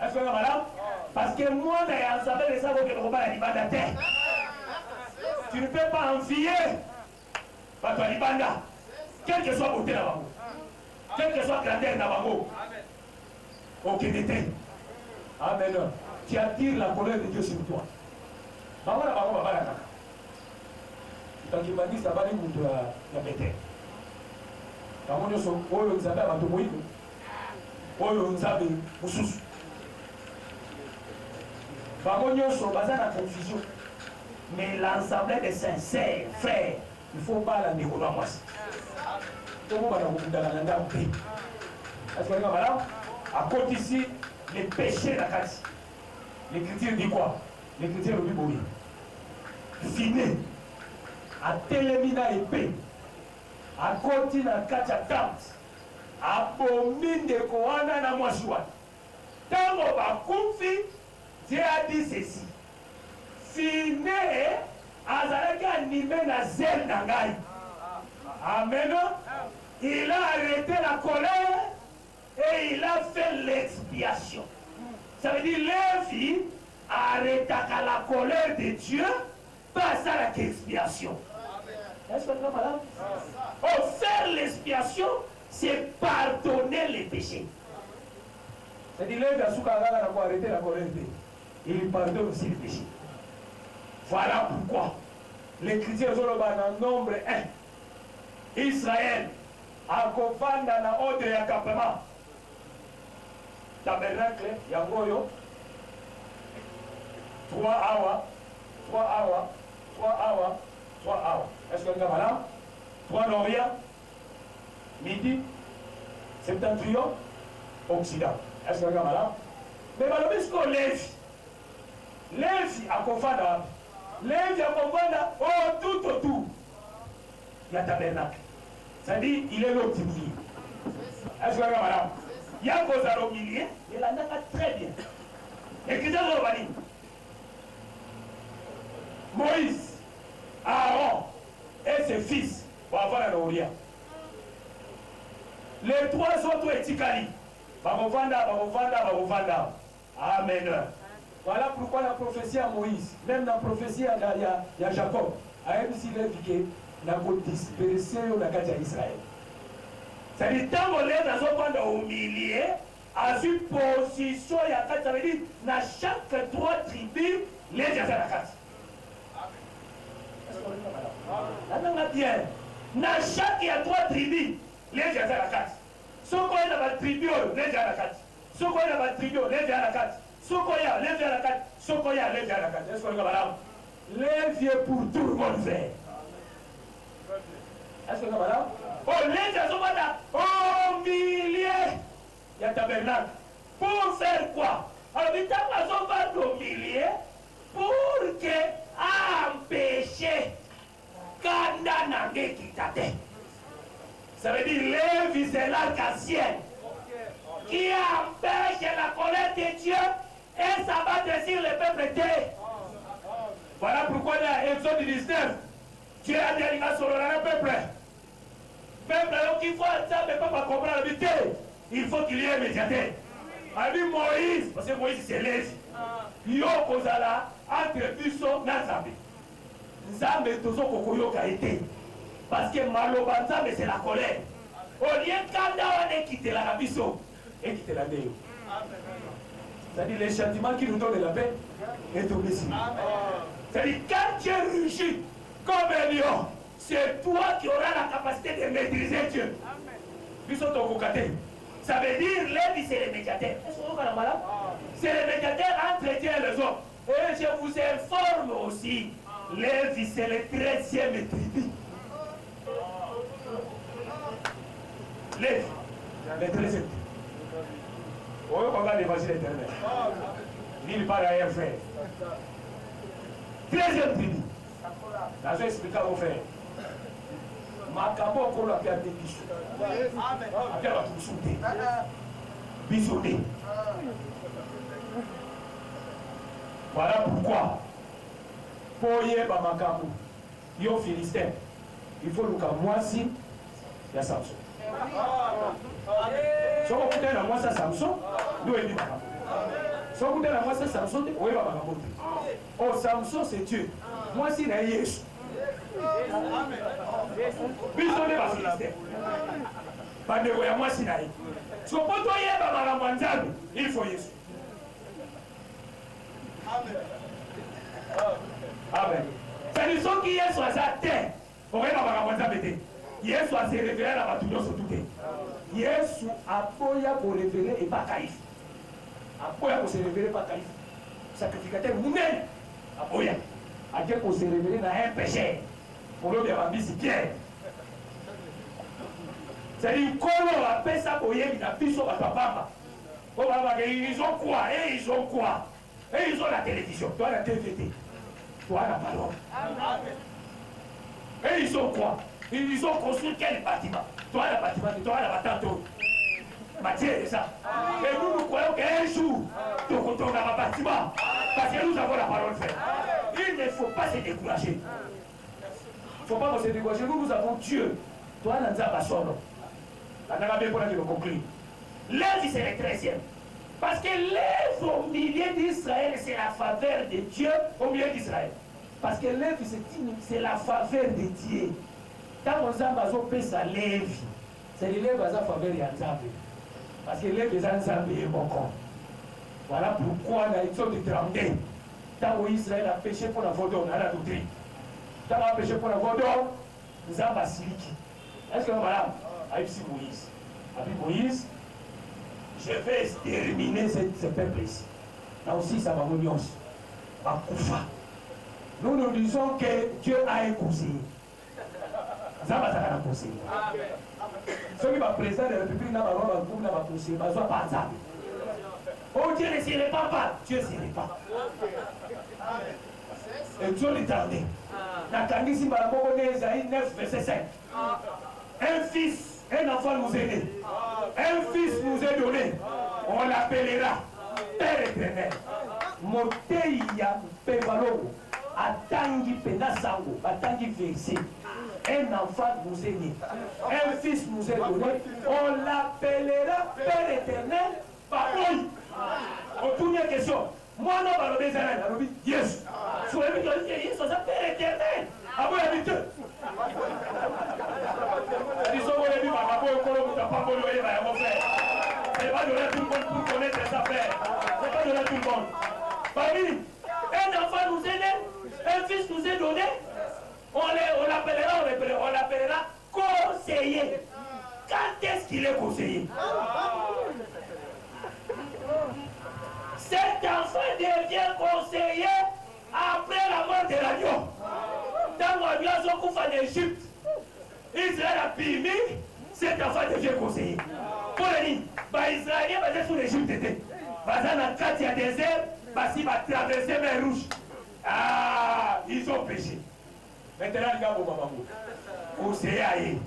Est-ce que madame? Parce que moi, je ne savais pas que le combat est libanda terre. Tu ne peux pas envier la libanda. Quelle que soit beauté là-bas. Quelle que soit grandeur là-bas. Ok, d'été. Amen. Tu attires la colère de Dieu sur toi. Maman, quand il m'a dit ça va aller pour la bête. Quand on dit oyo nzambe abato moyindo oyo nzambe mususu bango nyonso baza na confusion, mais l'ensemble des sincères frères il faut pas la ndeko na mwasi tomo bana kokundana na ndako te. Est-ce que vous avez madame à côté ici les péchés la kati l'écriture dit quoi? L'écriture dit oui finé à télémina épée à côté na kati ya tente abomi ndeko wana na mwasi wana ntango bakufi. Dieu a dit ceci. Finé azalaki animé na zèle na ngai. Amen. Il a arrêté la colère et il a fait l'expiation. Ça veut dire Lévi arrêtaka la colère de Dieu pas ça la expiation. Est-ce que vous madame? Oh, faire l'expiation, c'est pardonner les péchés. C'est-à-dire Lévi a soukagala pour arrêter la colère de Dieu. Il pardonne aussi les péchés. Voilà pourquoi l'écriture dans le nombre 1. Israël a couvert dans la haute de campement. Tabernacle, Yangoyo, 3 hours, 3 awa, 3 awa. Est-ce que vous avez là? 3 l'Orient, midi, septentrion, Occident. Est-ce que vous avez là? Mais ce qu'on lève, à Kofana, lève à Kofana, tout autour. Il y a tabernacle. C'est-à-dire, il est l'optimiste. Est-ce que vous avez là? Il y a Kozar au milieu, il en a très bien. Et qui est Moïse, Aaron et ses fils vont avoir la Orient. Les 3 autres étikali. Babovanda. Amen. Voilà pourquoi la prophétie à Moïse, même la prophétie à Jacob, a même si l'éviqué n'a pas dispersé au Nagadia Israël. C'est-à-dire, tant qu'on est dans au milieu, à une position, ça veut dire, dans chaque 3 tribus, les gens à la carte. Bien. Dans chaque, il y a 3 tribus, les gens à la carte. Ce qu'on est dans la tribu, les gens à la carte. Ce qu'on est dans la tribu, les gens à la carte. Ce qu'on y a, les gens à la carte. Ce qu'on y a, les gens à la carte. Est-ce qu'on est là? Les vieux pour tout le monde faire. Est-ce que vous avez là? Oh, les gens sont là. Au milieu, il y a tabernacle. Pour faire quoi? Alors, il y a au milieu pour que empêcher Kanda Nangé qui t'attend. Ça veut dire Lévi, c'est l'arc-en-ciel qui empêche la colère de Dieu et s'abattre sur le peuple terre. Voilà pourquoi dans Exode 19, Dieu a dit sur le peuple. Peuple, il faut ça, mais pas comprendre la vérité. Il faut qu'il y ait un médiateur. Avec Moïse, parce que Moïse c'est Lévi. Il y a entre Busso et Nzambe. Nzambe toujours kokoyoka été. Parce que Maloba Nzambe c'est la colère. Au lieu quand on est quitté la Bisso et quitté la Néo. C'est-à-dire le châtiment qui nous donne la paix est tombé sur nous. C'est-à-dire quand Dieu rugit comme un lion, c'est toi qui auras la capacité de maîtriser Dieu. Bisso ton cocaté. Ça veut dire Lévi c'est le médiateur. C'est le médiateur entre Dieu et les hommes. Et je vous informe aussi, Lévi c'est le 13e tribu. Lévi, le 13e. On va l'évangile éternel. Il part à rien faire. 13e tribu. Là, je vais expliquer aux frères. Makambo okolo apia te biso. Apia ba kusute. Bisouté. Voilà pourquoi. Pour yeba makambo. Yo Philistin. Il faut luka mwasi ya Samson. Si on écoute la mwasi Samson, nous élit makambo. Si on écoute la mwasi Samson, on yeba makambo. Oh Samson c'est Dieu. Mwasi na Yesu. Bisonne va Philistin. Bandeko ya mwasi na ye. Sopo to yeba makambo nzambe, il faut Yesu. Amen. C'est le son qui est sur sa terre. On va makambo nzambe te. Yesu a se révélé na batu nyonso tout. Yesu apoya pour révéler et pas Caïphe. Apoya pour se révéler pas Caïphe. Sacrificateur nous-mêmes. Apoya. A Dieu pour se révéler dans un péché. Pour le bien Pierre. C'est-à-dire qu'on appelle ça pour y aller dans Bisso Papa. Ils ont quoi? Et ils ont quoi? Et ils ont la télévision. Toi la TVT. Toi la parole. Et ils ont quoi? Ils ont construit quel bâtiment? Toi la bâtiment, toi la bâtiment. Mathieu, c'est ça. Et nous croyons qu'un jour, nous retournons dans le bâtiment. Parce que nous avons la parole faite. Il ne faut pas se décourager. Il ne faut pas se décourager. Nous avons Dieu. Toi, nous avons son nom. Lévi, c'est le 13e. Parce que Lévi, au milieu d'Israël, c'est la faveur de Dieu au milieu d'Israël. Parce que Lévi, c'est la faveur de Dieu. Quand on a besoin de Lévi, c'est le Lévi qui a la faveur de Nzambe. Parce que Lévi, c'est Nzambe et bon corps. Voilà pourquoi on a été de 32. Quand Israël a péché pour la Vodor, on a la doctrine. Quand on a péché pour la Vodor, nous avons Basiliki. Est-ce que voilà, avec Moïse, avec Moïse, je vais exterminer ce peuple ici. Là aussi, ça va m'union. Va Koufa. Nous nous disons que Dieu a un conseiller. Ça va un conseiller. Ceux qui va président de la République n'a pas un conseiller, pas ça. Oh, Dieu ne s'y répand pas. Dieu s'y répand. Et Dieu l'éternel. La Tangisi Barabobo Esaïe 9, verset 5. Un fils, un enfant nous est né. Un fils nous est donné. On l'appellera Père éternel. Moteya Pevalogo. Atangi Penasango. Atangi Vexé. Un enfant nous est né. Un fils nous est donné. On l'appellera Père éternel. Baboui. Première question. Moi, non, je vais dire yes. Je vais dire yes, c'est Père éternel. Ah, vous l'avez dit. Ils sont venus, ma papa, on n'a pas voulu, mon frère. Je ne vais pas donner tout le monde pour connaître les affaires. Je ne vais pas donner tout le monde. Famille, un enfant nous est né, un fils nous est donné. On l'appellera conseiller. Quand est-ce qu'il est conseiller? Cet enfant devient conseiller après la mort de l'agneau. Dans l'agneau, on coupe en Égypte. Israël a pillé, cet enfant devient conseiller. Pour le dire, les Israéliens basés sur l'Égypte étaient. Basés dans le quartier désert, parce qu'ils vont traverser la mer Rouge. Ah, ils ont péché. Maintenant, les gars, vous m'avez conseiller à eux.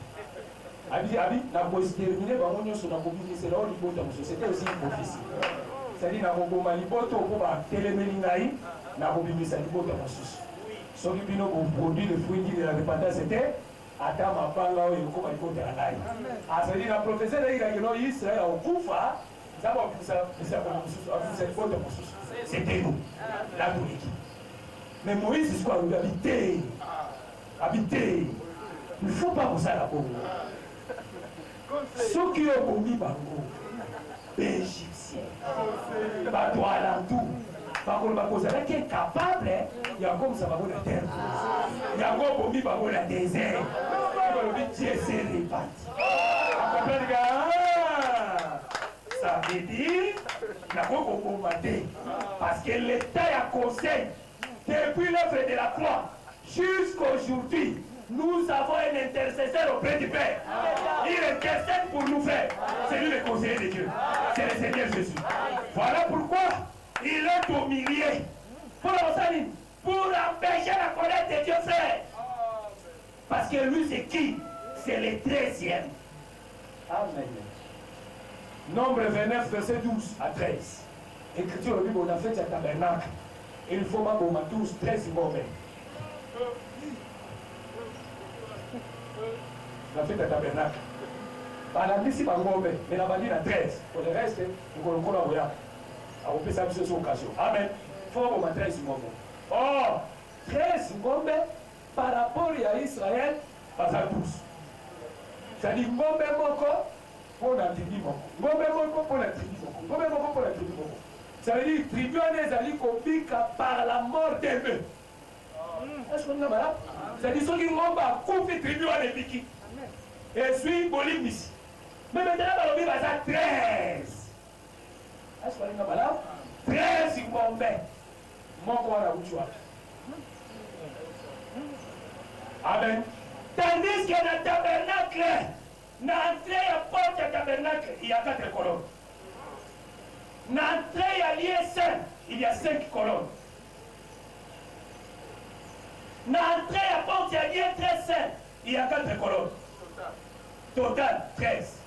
Abi, la police terminée, c'était aussi une prophétie. C'est-à-dire que na liboto pour télémélingaï na kobimisa liboto mosusu soki bino produit le fruit de la repentance c'était ata mapanga oyo ekoma liboto ya ngai c'est-à-dire na professeur ayikaki no Israël okufa nzambe abimisa liboto mosusu c'était nous la toleki mais Moïse siko alobi habité il ne faut pas kosala bongo soki okomi bango Égyptien. Bateau alentour. Par contre, qui est capable, il y a comme ça, la terre. Il y a comme la désert. Dieu s'est réparti. Ça veut dire qu'il parce que l'État a conseil depuis l'œuvre de la croix jusqu'aujourd'hui. Nous avons un intercesseur auprès du Père. Il intercède pour nous faire. C'est lui le conseiller de Dieu. C'est le Seigneur Jésus. Voilà pourquoi il est au milieu. Pour empêcher la colère de Dieu, frère. Parce que lui, c'est qui? C'est le 13e. Amen. Nombre 29, verset 12 à 13. Écriture de Bible, on a fait un tabernacle. Il faut pas qu'on tous 13 morts. On a fait un tabernacle. On a mis ici par Ngombe, mais on a mis la 13. Pour le reste, nous allons collaborer. On peut s'amuser sur l'occasion. Amen. Il faut qu'on 13 Ngombe. Oh, 13 Ngombe par rapport à Israël, pas à tous. C'est-à-dire Ngombe Moko pour la tribu Moko. Ngombe Moko pour la tribu Moko. Ngombe Moko pour la tribu Moko. Ça veut dire tribu les alliés compliqués par la mort d'eux. Est-ce qu'on a malade? C'est-à-dire ceux qui ont coupé tribu à l'épiki. Et suis Bolimis. Mais maintenant, on va à 13. Est-ce qu'on a malade? 13 Ngombe. Moko à la Bouchoua. Amen. Tandis que dans le tabernacle, dans l'entrée à porte du tabernacle, il y a 4 colonnes. Dans l'entrée à lieu saint, il y a 5 colonnes. Dans l'entrée à porte du lieu très saint, il y a 4 colonnes. Total 13.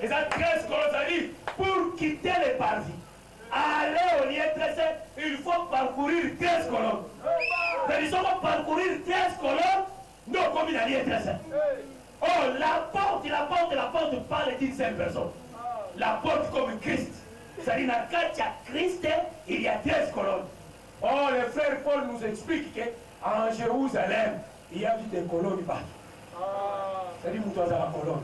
Et ça 13 colonnes, ça dit, pour quitter les parvis, aller au lieu très saint, il faut parcourir 13 colonnes. C'est-à-dire qu'on va parcourir 13 colonnes, non comme il a lieu très saint. Oh, la porte parle d'une seule personne. La porte comme Christ. C'est-à-dire, dans le cas de Christ, il y a 13 colonnes. Oh, le frère Paul nous explique qu'en Jérusalem, il y a des colonnes partout. C'est-à-dire, nous sommes à la colonne.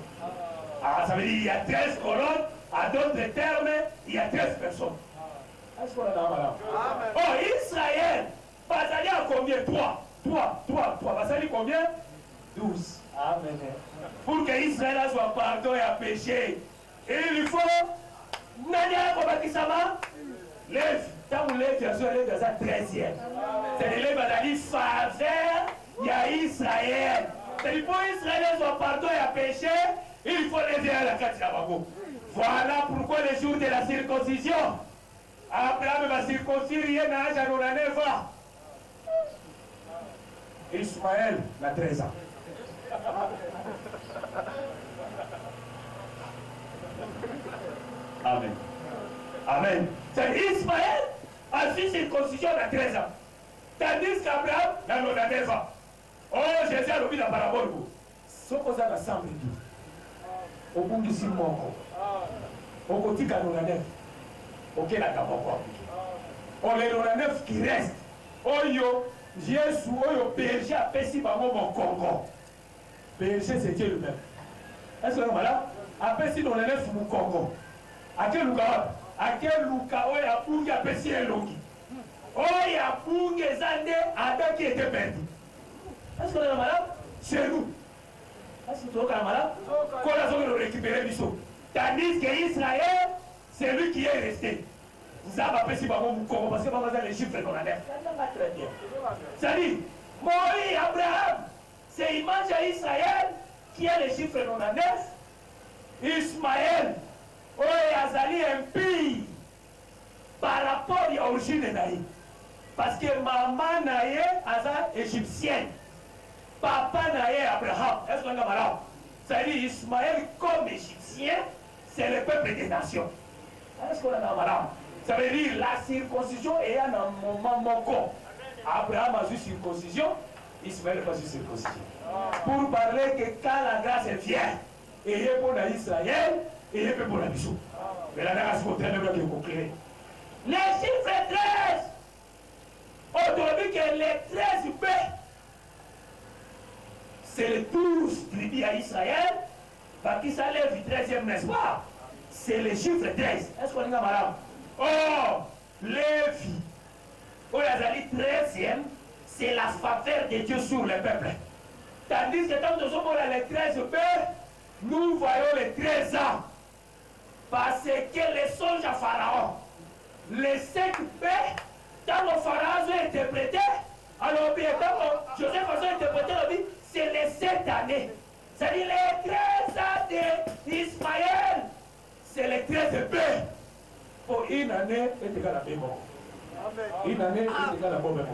Ah, ça veut dire qu'il y a 13 colonnes, à d'autres termes, il y a 13 personnes. Est-ce qu'on a dans la Oh, Israël, Basali a combien? 3. Basali combien? 12. Amen. Pour que Israël soit pardon et à péché, il faut Nadia Kobatisama Lève, tant vous lève, bien sûr, lève dans sa 13e. C'est le lève dans la faveur, il y a Israël. C'est pour Israël, son pardon et à péché, il faut lever à la carte d'Abago. Voilà pourquoi le jour de la circoncision, Abraham va circoncire, rien n'a âge à 9 ans. Ismaël a 13 ans. Amen. Amen. C'est Ismaël a fait circoncision à 13 ans. Tandis qu'Abraham a 9 ans. Oh, Jésus a l'obéi dans la parabole. Ce qu'on a rassemblé tout. Au bout de 6 mois, au côté de 9, ok, la caméra. On est 9 qui reste. Oh, yo, Jésus, oh, yo, berger a fait si par mon Congo. Berger, c'est Dieu lui-même. Est-ce que vous là? Après, si on est mon Congo. À quel lugar? À quel lugar? Oh, il y a pour qui a fait si un longi. Oh, il y a pour qui est Adam qui était perdu. Est-ce que vous êtes malade? C'est nous. Est-ce que vous êtes malade? Quand on a récupéré du saut. Tandis qu'Israël, c'est lui qui est resté. Vous avez apprécié par mon Congo parce que vous avez les chiffres qu'on a l'air. Très bien. C'est-à-dire, Moïse, Abraham, c'est l'image à Israël qui a les chiffres non à neuf. Ismaël, oh, Azali impie par rapport à l'origine de Naï. Parce que maman Naïe, Azal égyptienne. Papa Naïe, Abraham. Est-ce qu'on a malade? C'est-à-dire, Ismaël comme égyptien, c'est le peuple des nations. Est-ce qu'on a malade? Ça veut dire la circoncision est un moment manquant. Abraham a eu circoncision, Ismaël n'a pas eu circoncision. Pour parler que quand la grâce vient, et il est pour Israël, et il est pour la mission. Mais la grâce est très bien conclure. Les chiffres 13, on doit dire que les 13 B, c'est les 12 tribus à Israël, parce qu'ils s'enlèvent du 13e, n'est-ce pas? C'est les chiffres 13. Est-ce qu'on est malade? Oh, Lévi, oh, Yazali 13e, c'est la faveur de Dieu sur le peuple. Tandis que quand nous sommes les 13 B, nous voyons les 13 ans. Parce que les songes à Pharaon, les 5 B, quand le Pharaon a interprété, alors bien, quand Joseph a interprété, c'est les 7 années. C'est-à-dire les 13 ans d'Ismaël, c'est les 13 B. Pour une année est égale à Bémo. Une année est égale à Bémo.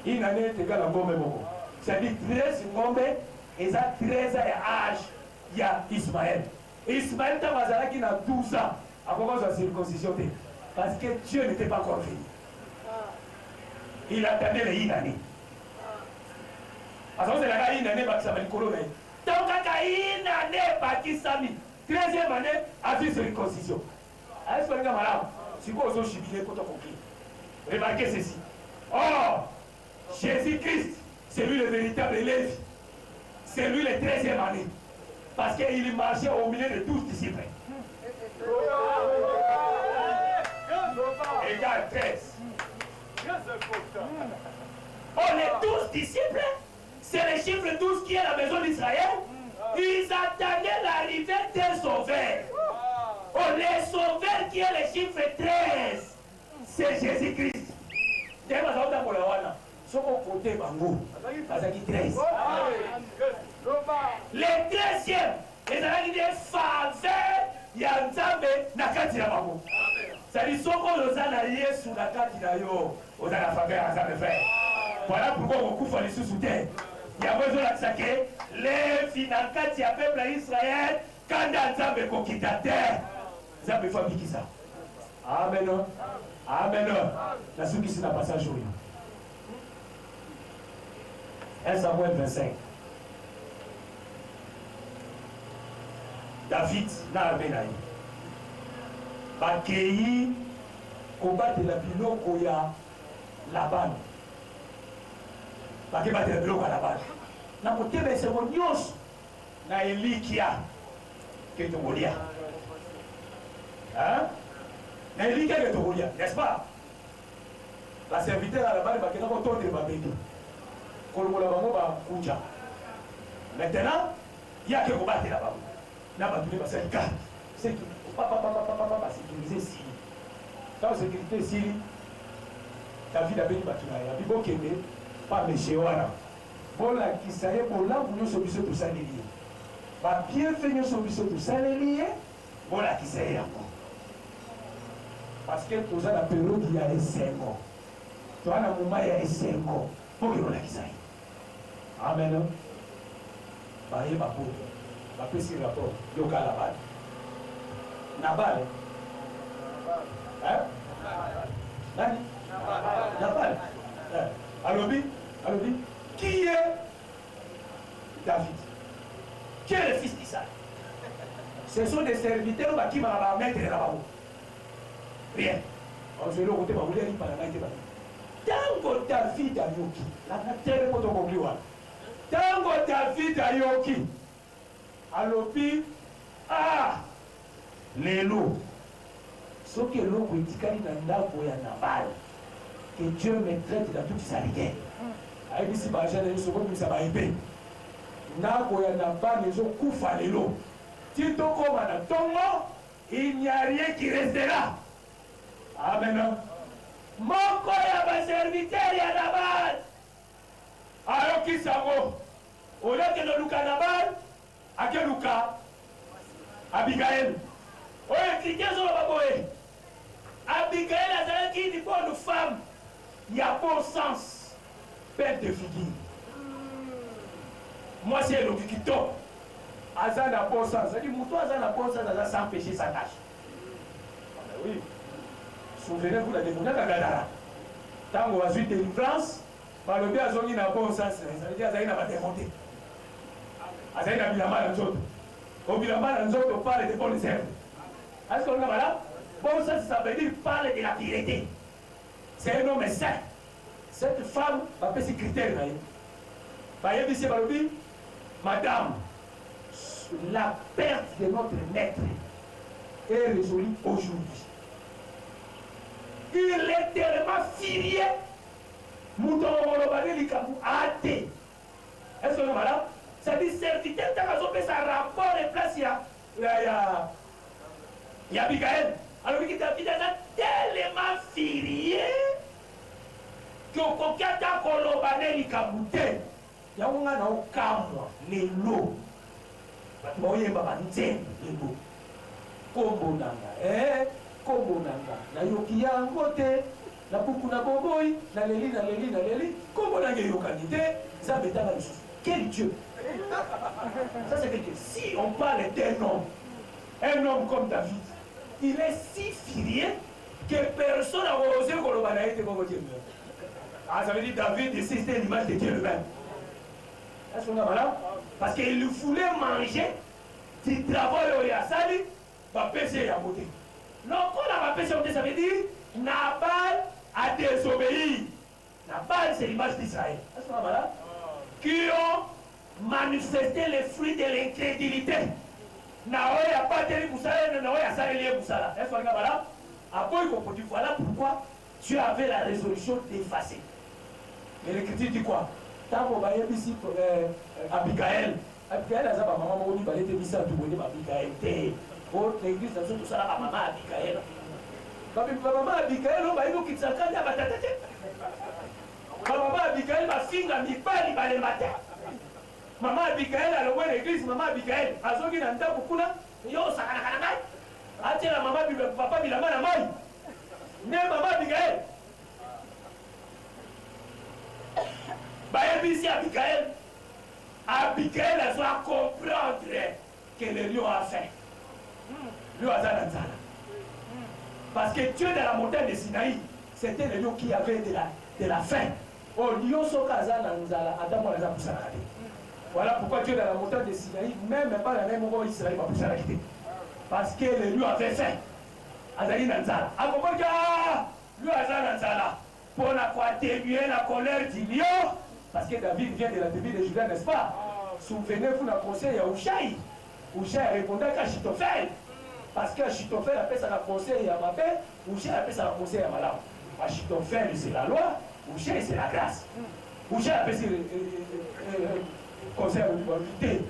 Une année est égale à Bémo. C'est-à-dire 13 ngombe et ça 13 ans d'âge, il y a Ismaël. Ismaël Tamazala qui a 12 ans à cause de la circoncision. Parce que Dieu n'était pas encore venu. Il attendait les une année. Parce que c'est la une année qui s'appelle Corona. Tant qu'il une année qui s'appelle 13e année a vu circoncision. Est-ce que vous avez malade? Si vous avez jubilé, vous avez compris. Remarquez ceci. Oh, Jésus-Christ, c'est lui le véritable Lévi. C'est lui le 13e année. Parce qu'il marchait au milieu de 12 disciples. Égal 13. Oh, les 12 disciples, c'est le chiffre 12 qui est la maison d'Israël. Ils attendaient l'arrivée d'un sauveur. Oh, le sauveur qui est le chiffre 13, c'est Jésus-Christ. Côté Bango, 13. Le 13e, les gens des faveurs, il y a un Zambé, Nakati la Bango. Ça dit, ce qu'on nous a alliés sous la carte d'ailleurs, on a la faveur à Zambé faire. Voilà pourquoi on coupe les sous-souterrains. Il y a besoin de ça que les financats, il y a peuple à Israël, quand dans Zambé, qu'on quitte la terre, Zambé faut appliquer ça. Amen. Amen. La souki, c'est la passage au 1 Samuel 25. David n'a armé naï. Bakei combattre la biloko ya Laban. Bakei battre la biloko ya Laban. Na kotebe se nyos na Elikia que tu Golia. Hein? Na Elikia que tu Golia, n'est-ce pas? La serviteur à Laban bakei na kotonde babeki. Maintenant, il y a que combattre là-bas. N'a pas tout le monde, c'est le cas. C'est que papa sécuriser si. Quand sécurité Syrie, David a béni Batuna, il a dit pas méché, voilà. Bon, là, qui s'est bon, là, vous nous sommes tous salés. Bah, bien fait, nous sommes tous salés. Bon, là, qui s'est encore. Parce que tout ça, la période, il y a les 5 ans. Tu vois, le moment, il y a les 5 ans. Pour que nous, là, qui s'est. Amen. Bah, il y a ma peau. Ma peau, c'est rapport. Il y a Nabal. Nabal. Hein? Nani? Nabal. Alobi? Alobi? Qui est David? Qui est le fils d'Isaac? Ce sont des serviteurs qui m'ont mettre là-bas. Rien. On se le côté, vous voulez dire par la main. Tango David a yoki. La terre est pas ton concluant. Tango David a yoki. Alobi. Ah! Lélo. Ce que l'on peut dire dans la Nabal. Que Dieu me traite dans toute sa rigueur. Aïe, si ma jeune est seconde, ça va aider. Nako ya Nabal, les gens koufa lélo. Tito comme à Tongo, il n'y a rien qui restera. Amen. Moko ya ba serviteur ya Nabal. Alors qui s'amo? Au lieu que le Luka Nabal, à quel Luka? Abigail. Oui, cliquez sur le baboé. Abigail a dit qu'il dit pour une femme, il y a bon sens. Père de figure. Moi, c'est le qui top. Azan n'a bon sens. Ça dit, Moutou Azan n'a bon sens, Azan sans péché, sans tâche. Oui. Souvenez-vous, la démonia Kagadara. Tant qu'on va suivre délivrance, le bien Azan n'a bon sens. Ça veut dire Azan n'a pas démonté. Azan n'a pas mal en autres. Au Bilama, en autres, on parle de bonnes herbes. Est-ce qu'on a là? Bon sens, ça veut dire parler de la pureté. C'est un homme saint. Cette femme va faire ses critères. Madame, la perte de notre maître est résolue aujourd'hui. Il est tellement furieux. Est-ce que nous madame? Ça dit serviteur, tu as un rapport de place. Il y a Abigail. Alors, il est tellement furieux. Kokokata kolobane likabute ya unga na ukamwa lelo batoye baba nzembe lelo kombo nanga na yoki yango te na buku na boboyi na leli kombo nanga yokani te zambe tanga lisusu. Quel Dieu? Ça c'est quelque chose. Si on parle un homme comme David, il est si furieux que personne n'a osé kolobane ete comme Dieu. Ah, ça veut dire David, c'était l'image de Dieu lui-même. Est-ce qu'on a malade? Parce qu'il voulait manger du travail au Yassali, va pécher à côté. Donc, quand on va pécher à côté, ça veut dire Nabal a désobéi. Nabal, c'est l'image d'Israël. Est-ce qu'on a malade? Qui ont manifesté les fruits de l'incrédulité. Naoya pas tenu pour ça, Naoya ça lié pour ça. Est-ce qu'on a malade? Après, il comprend. Voilà pourquoi Dieu avait la résolution d'effacer. Mais l'écriture dit quoi? Tant qu'on va y aller ici, Abigail, Abigail, elle a sa maman, on va aller te dire tout le monde, Abigail, oh, l'église, tout ça, la maman Abigail. Maman Abigail, on va y aller quitter sa canne, à ma tête. Maman Abigail, ma fille, n'a mis pas les matins. Maman Abigail, elle a loué l'église, maman Abigail, a zogi n'a pas beaucoup là, yo, ça n'a pas. Ah, la maman, papa, il a mal à moi. Mais maman Abigail. Ici Abigail, elle doit comprendre que le lion a faim. Le lion a faim. Parce que Dieu dans la montagne de Sinaï, c'était le lion qui avait de la faim. Au lion sokaza nanzala, Adam on les a poussé à la. Voilà pourquoi Dieu dans la montagne de Sinaï, même pas la même moment Israël va pousser à la quitter. Parce que le lion avait faim. Azali nanzala. A comprendre que le lion a nanzala. Pour atténuer la colère du lion. Parce que David vient de la tribu de Juda, n'est-ce pas? Souvenez-vous d'un conseil à Ushaï. Ushaï répondait qu'à Chitophel. Parce que Chitophel appelle ça le conseil à ma paix, Ushaï appelle ça le conseil à ma lame. Chitophel, c'est la loi, Ushaï, c'est la grâce. Ushaï appelle ça le conseil à l'humanité.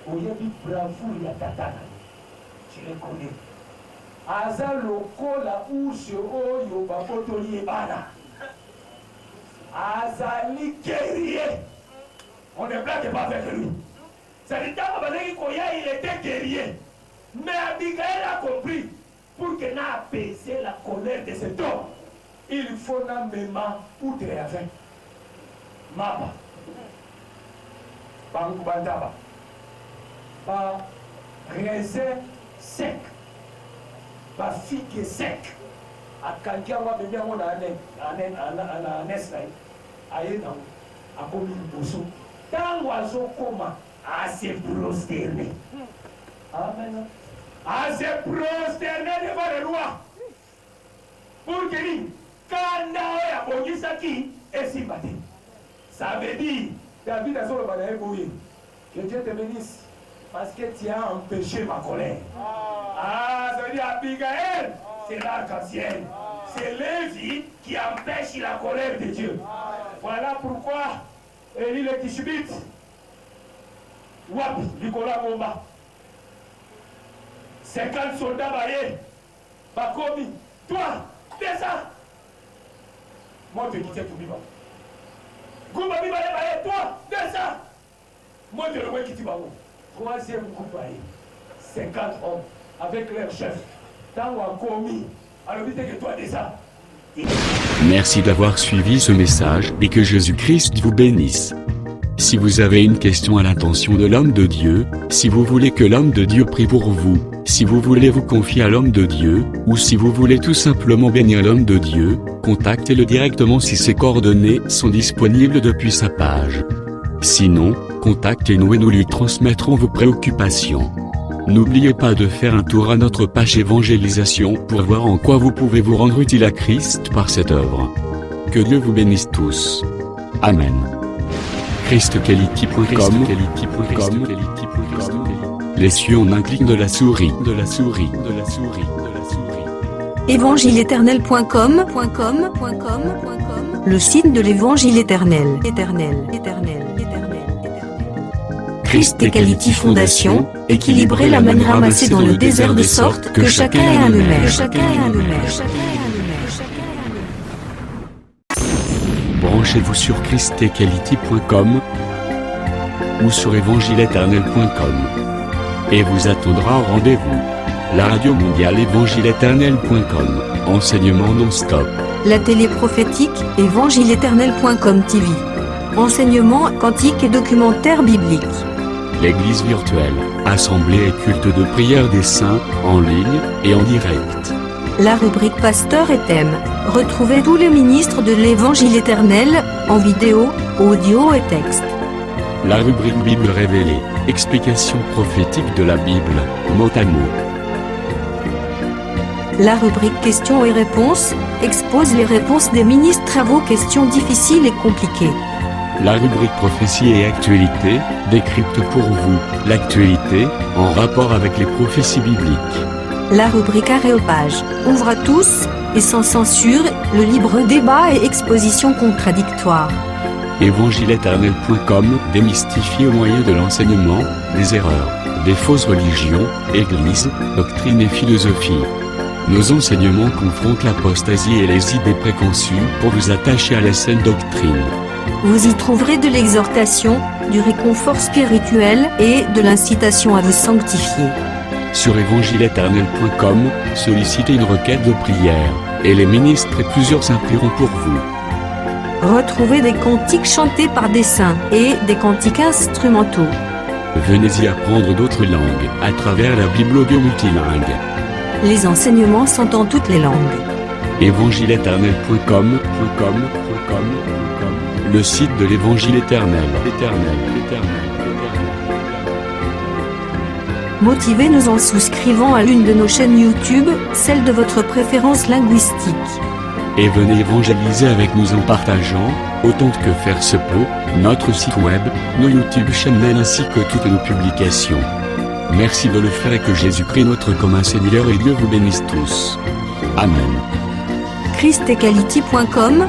Oyebi bravo, il y a tatana. Tu les connais. aza lokola ushe oyo babotoli ebana azali guerrier. On ne blague pas avec lui. C'est le temps où il était guerrier. Mais Abigail a compris, pour que n'a apaisé la colère de cet homme, il faut même outre avec Mama. Bangubandaba. Ba raisin sec. Ba figue sec. Akankia wa bébé on a un esnaï. Aïe non. A commis une bousson. Tant oiseau comment à se prosterner. Amen. À se prosterner devant le roi. Pour que lui, quand il a bogi saki, et si battu. Ça veut dire, David a sur le balaye bouillé. Que Dieu te bénisse. Parce que tu as empêché ma colère. Ah, ça veut dire Abigail, c'est l'arc-en-ciel. C'est Lévi qui empêche la colère de Dieu. Voilà pourquoi Élie le Tishbite, Wap, Nicolas Bomba, 50 soldats baillés, Bakomi, toi, descends. Moi, je quittais tout vivant. Goumba Bibaye baillé, toi, descends. Moi, je le vois quitter Babou. Troisième groupe baillé, 50 hommes, avec leur chef. Tant Wakomi, alors dites que toi, descends. Merci d'avoir suivi ce message et que Jésus-Christ vous bénisse. Si vous avez une question à l'intention de l'homme de Dieu, si vous voulez que l'homme de Dieu prie pour vous, si vous voulez vous confier à l'homme de Dieu, ou si vous voulez tout simplement bénir l'homme de Dieu, contactez-le directement si ses coordonnées sont disponibles depuis sa page. Sinon, contactez-nous et nous lui transmettrons vos préoccupations. N'oubliez pas de faire un tour à notre page évangélisation pour voir en quoi vous pouvez vous rendre utile à Christ par cette œuvre. Que Dieu vous bénisse tous. Amen. ChristQuality.com. Les cieux en un clic de la souris. Évangile-éternel.com. Le site de l'Évangile éternel. Christ Equality Fondation, équilibrer la manne ramassée dans le désert de sorte que chacun ait un maire. Branchez-vous sur ChristEquality.com ou sur évangile-éternel.com et vous attendra au rendez-vous. La radio mondiale évangile-éternel.com, enseignement non-stop. La télé prophétique, évangile-éternel.com TV. Enseignement quantique et documentaire biblique. L'église virtuelle, assemblée et culte de prière des saints, en ligne et en direct. La rubrique Pasteur et thème. Retrouvez tous les ministres de l'Évangile éternel, en vidéo, audio et texte. La rubrique Bible révélée, explication prophétique de la Bible, mot à mot. La rubrique Questions et réponses, expose les réponses des ministres à vos questions difficiles et compliquées. La rubrique Prophétie et actualité, décrypte pour vous l'actualité, en rapport avec les prophéties bibliques. La rubrique Aréopage, ouvre à tous, et sans censure, le libre débat et exposition contradictoire. Évangile-éternel.com démystifie au moyen de l'enseignement, des erreurs, des fausses religions, églises, doctrines et philosophies. Nos enseignements confrontent l'apostasie et les idées préconçues pour vous attacher à la saine doctrine. Vous y trouverez de l'exhortation, du réconfort spirituel et de l'incitation à vous sanctifier. Sur évangile-éternel.com, sollicitez une requête de prière, et les ministres et plusieurs imprieront pour vous. Retrouvez des cantiques chantés par des saints et des cantiques instrumentaux. Venez y apprendre d'autres langues à travers la Bible audio multilingue. Les enseignements sont en toutes les langues. évangile-éternel.com, le site de l'Évangile éternel. Motivez-nous en souscrivant à l'une de nos chaînes YouTube, celle de votre préférence linguistique. Et venez évangéliser avec nous en partageant, autant que faire se peut, notre site web, nos YouTube channels ainsi que toutes nos publications. Merci de le faire et que Jésus-Christ notre commun Seigneur et Dieu vous bénisse tous. Amen. ChristEquality.com.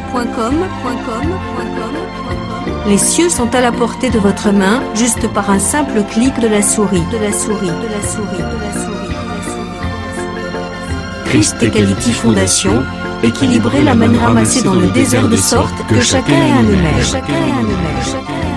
Les cieux sont à la portée de votre main, juste par un simple clic de la souris. Christ Equality Foundation, équilibrer la manne ramassée dans le désert de sorte que chacun ait un aimère.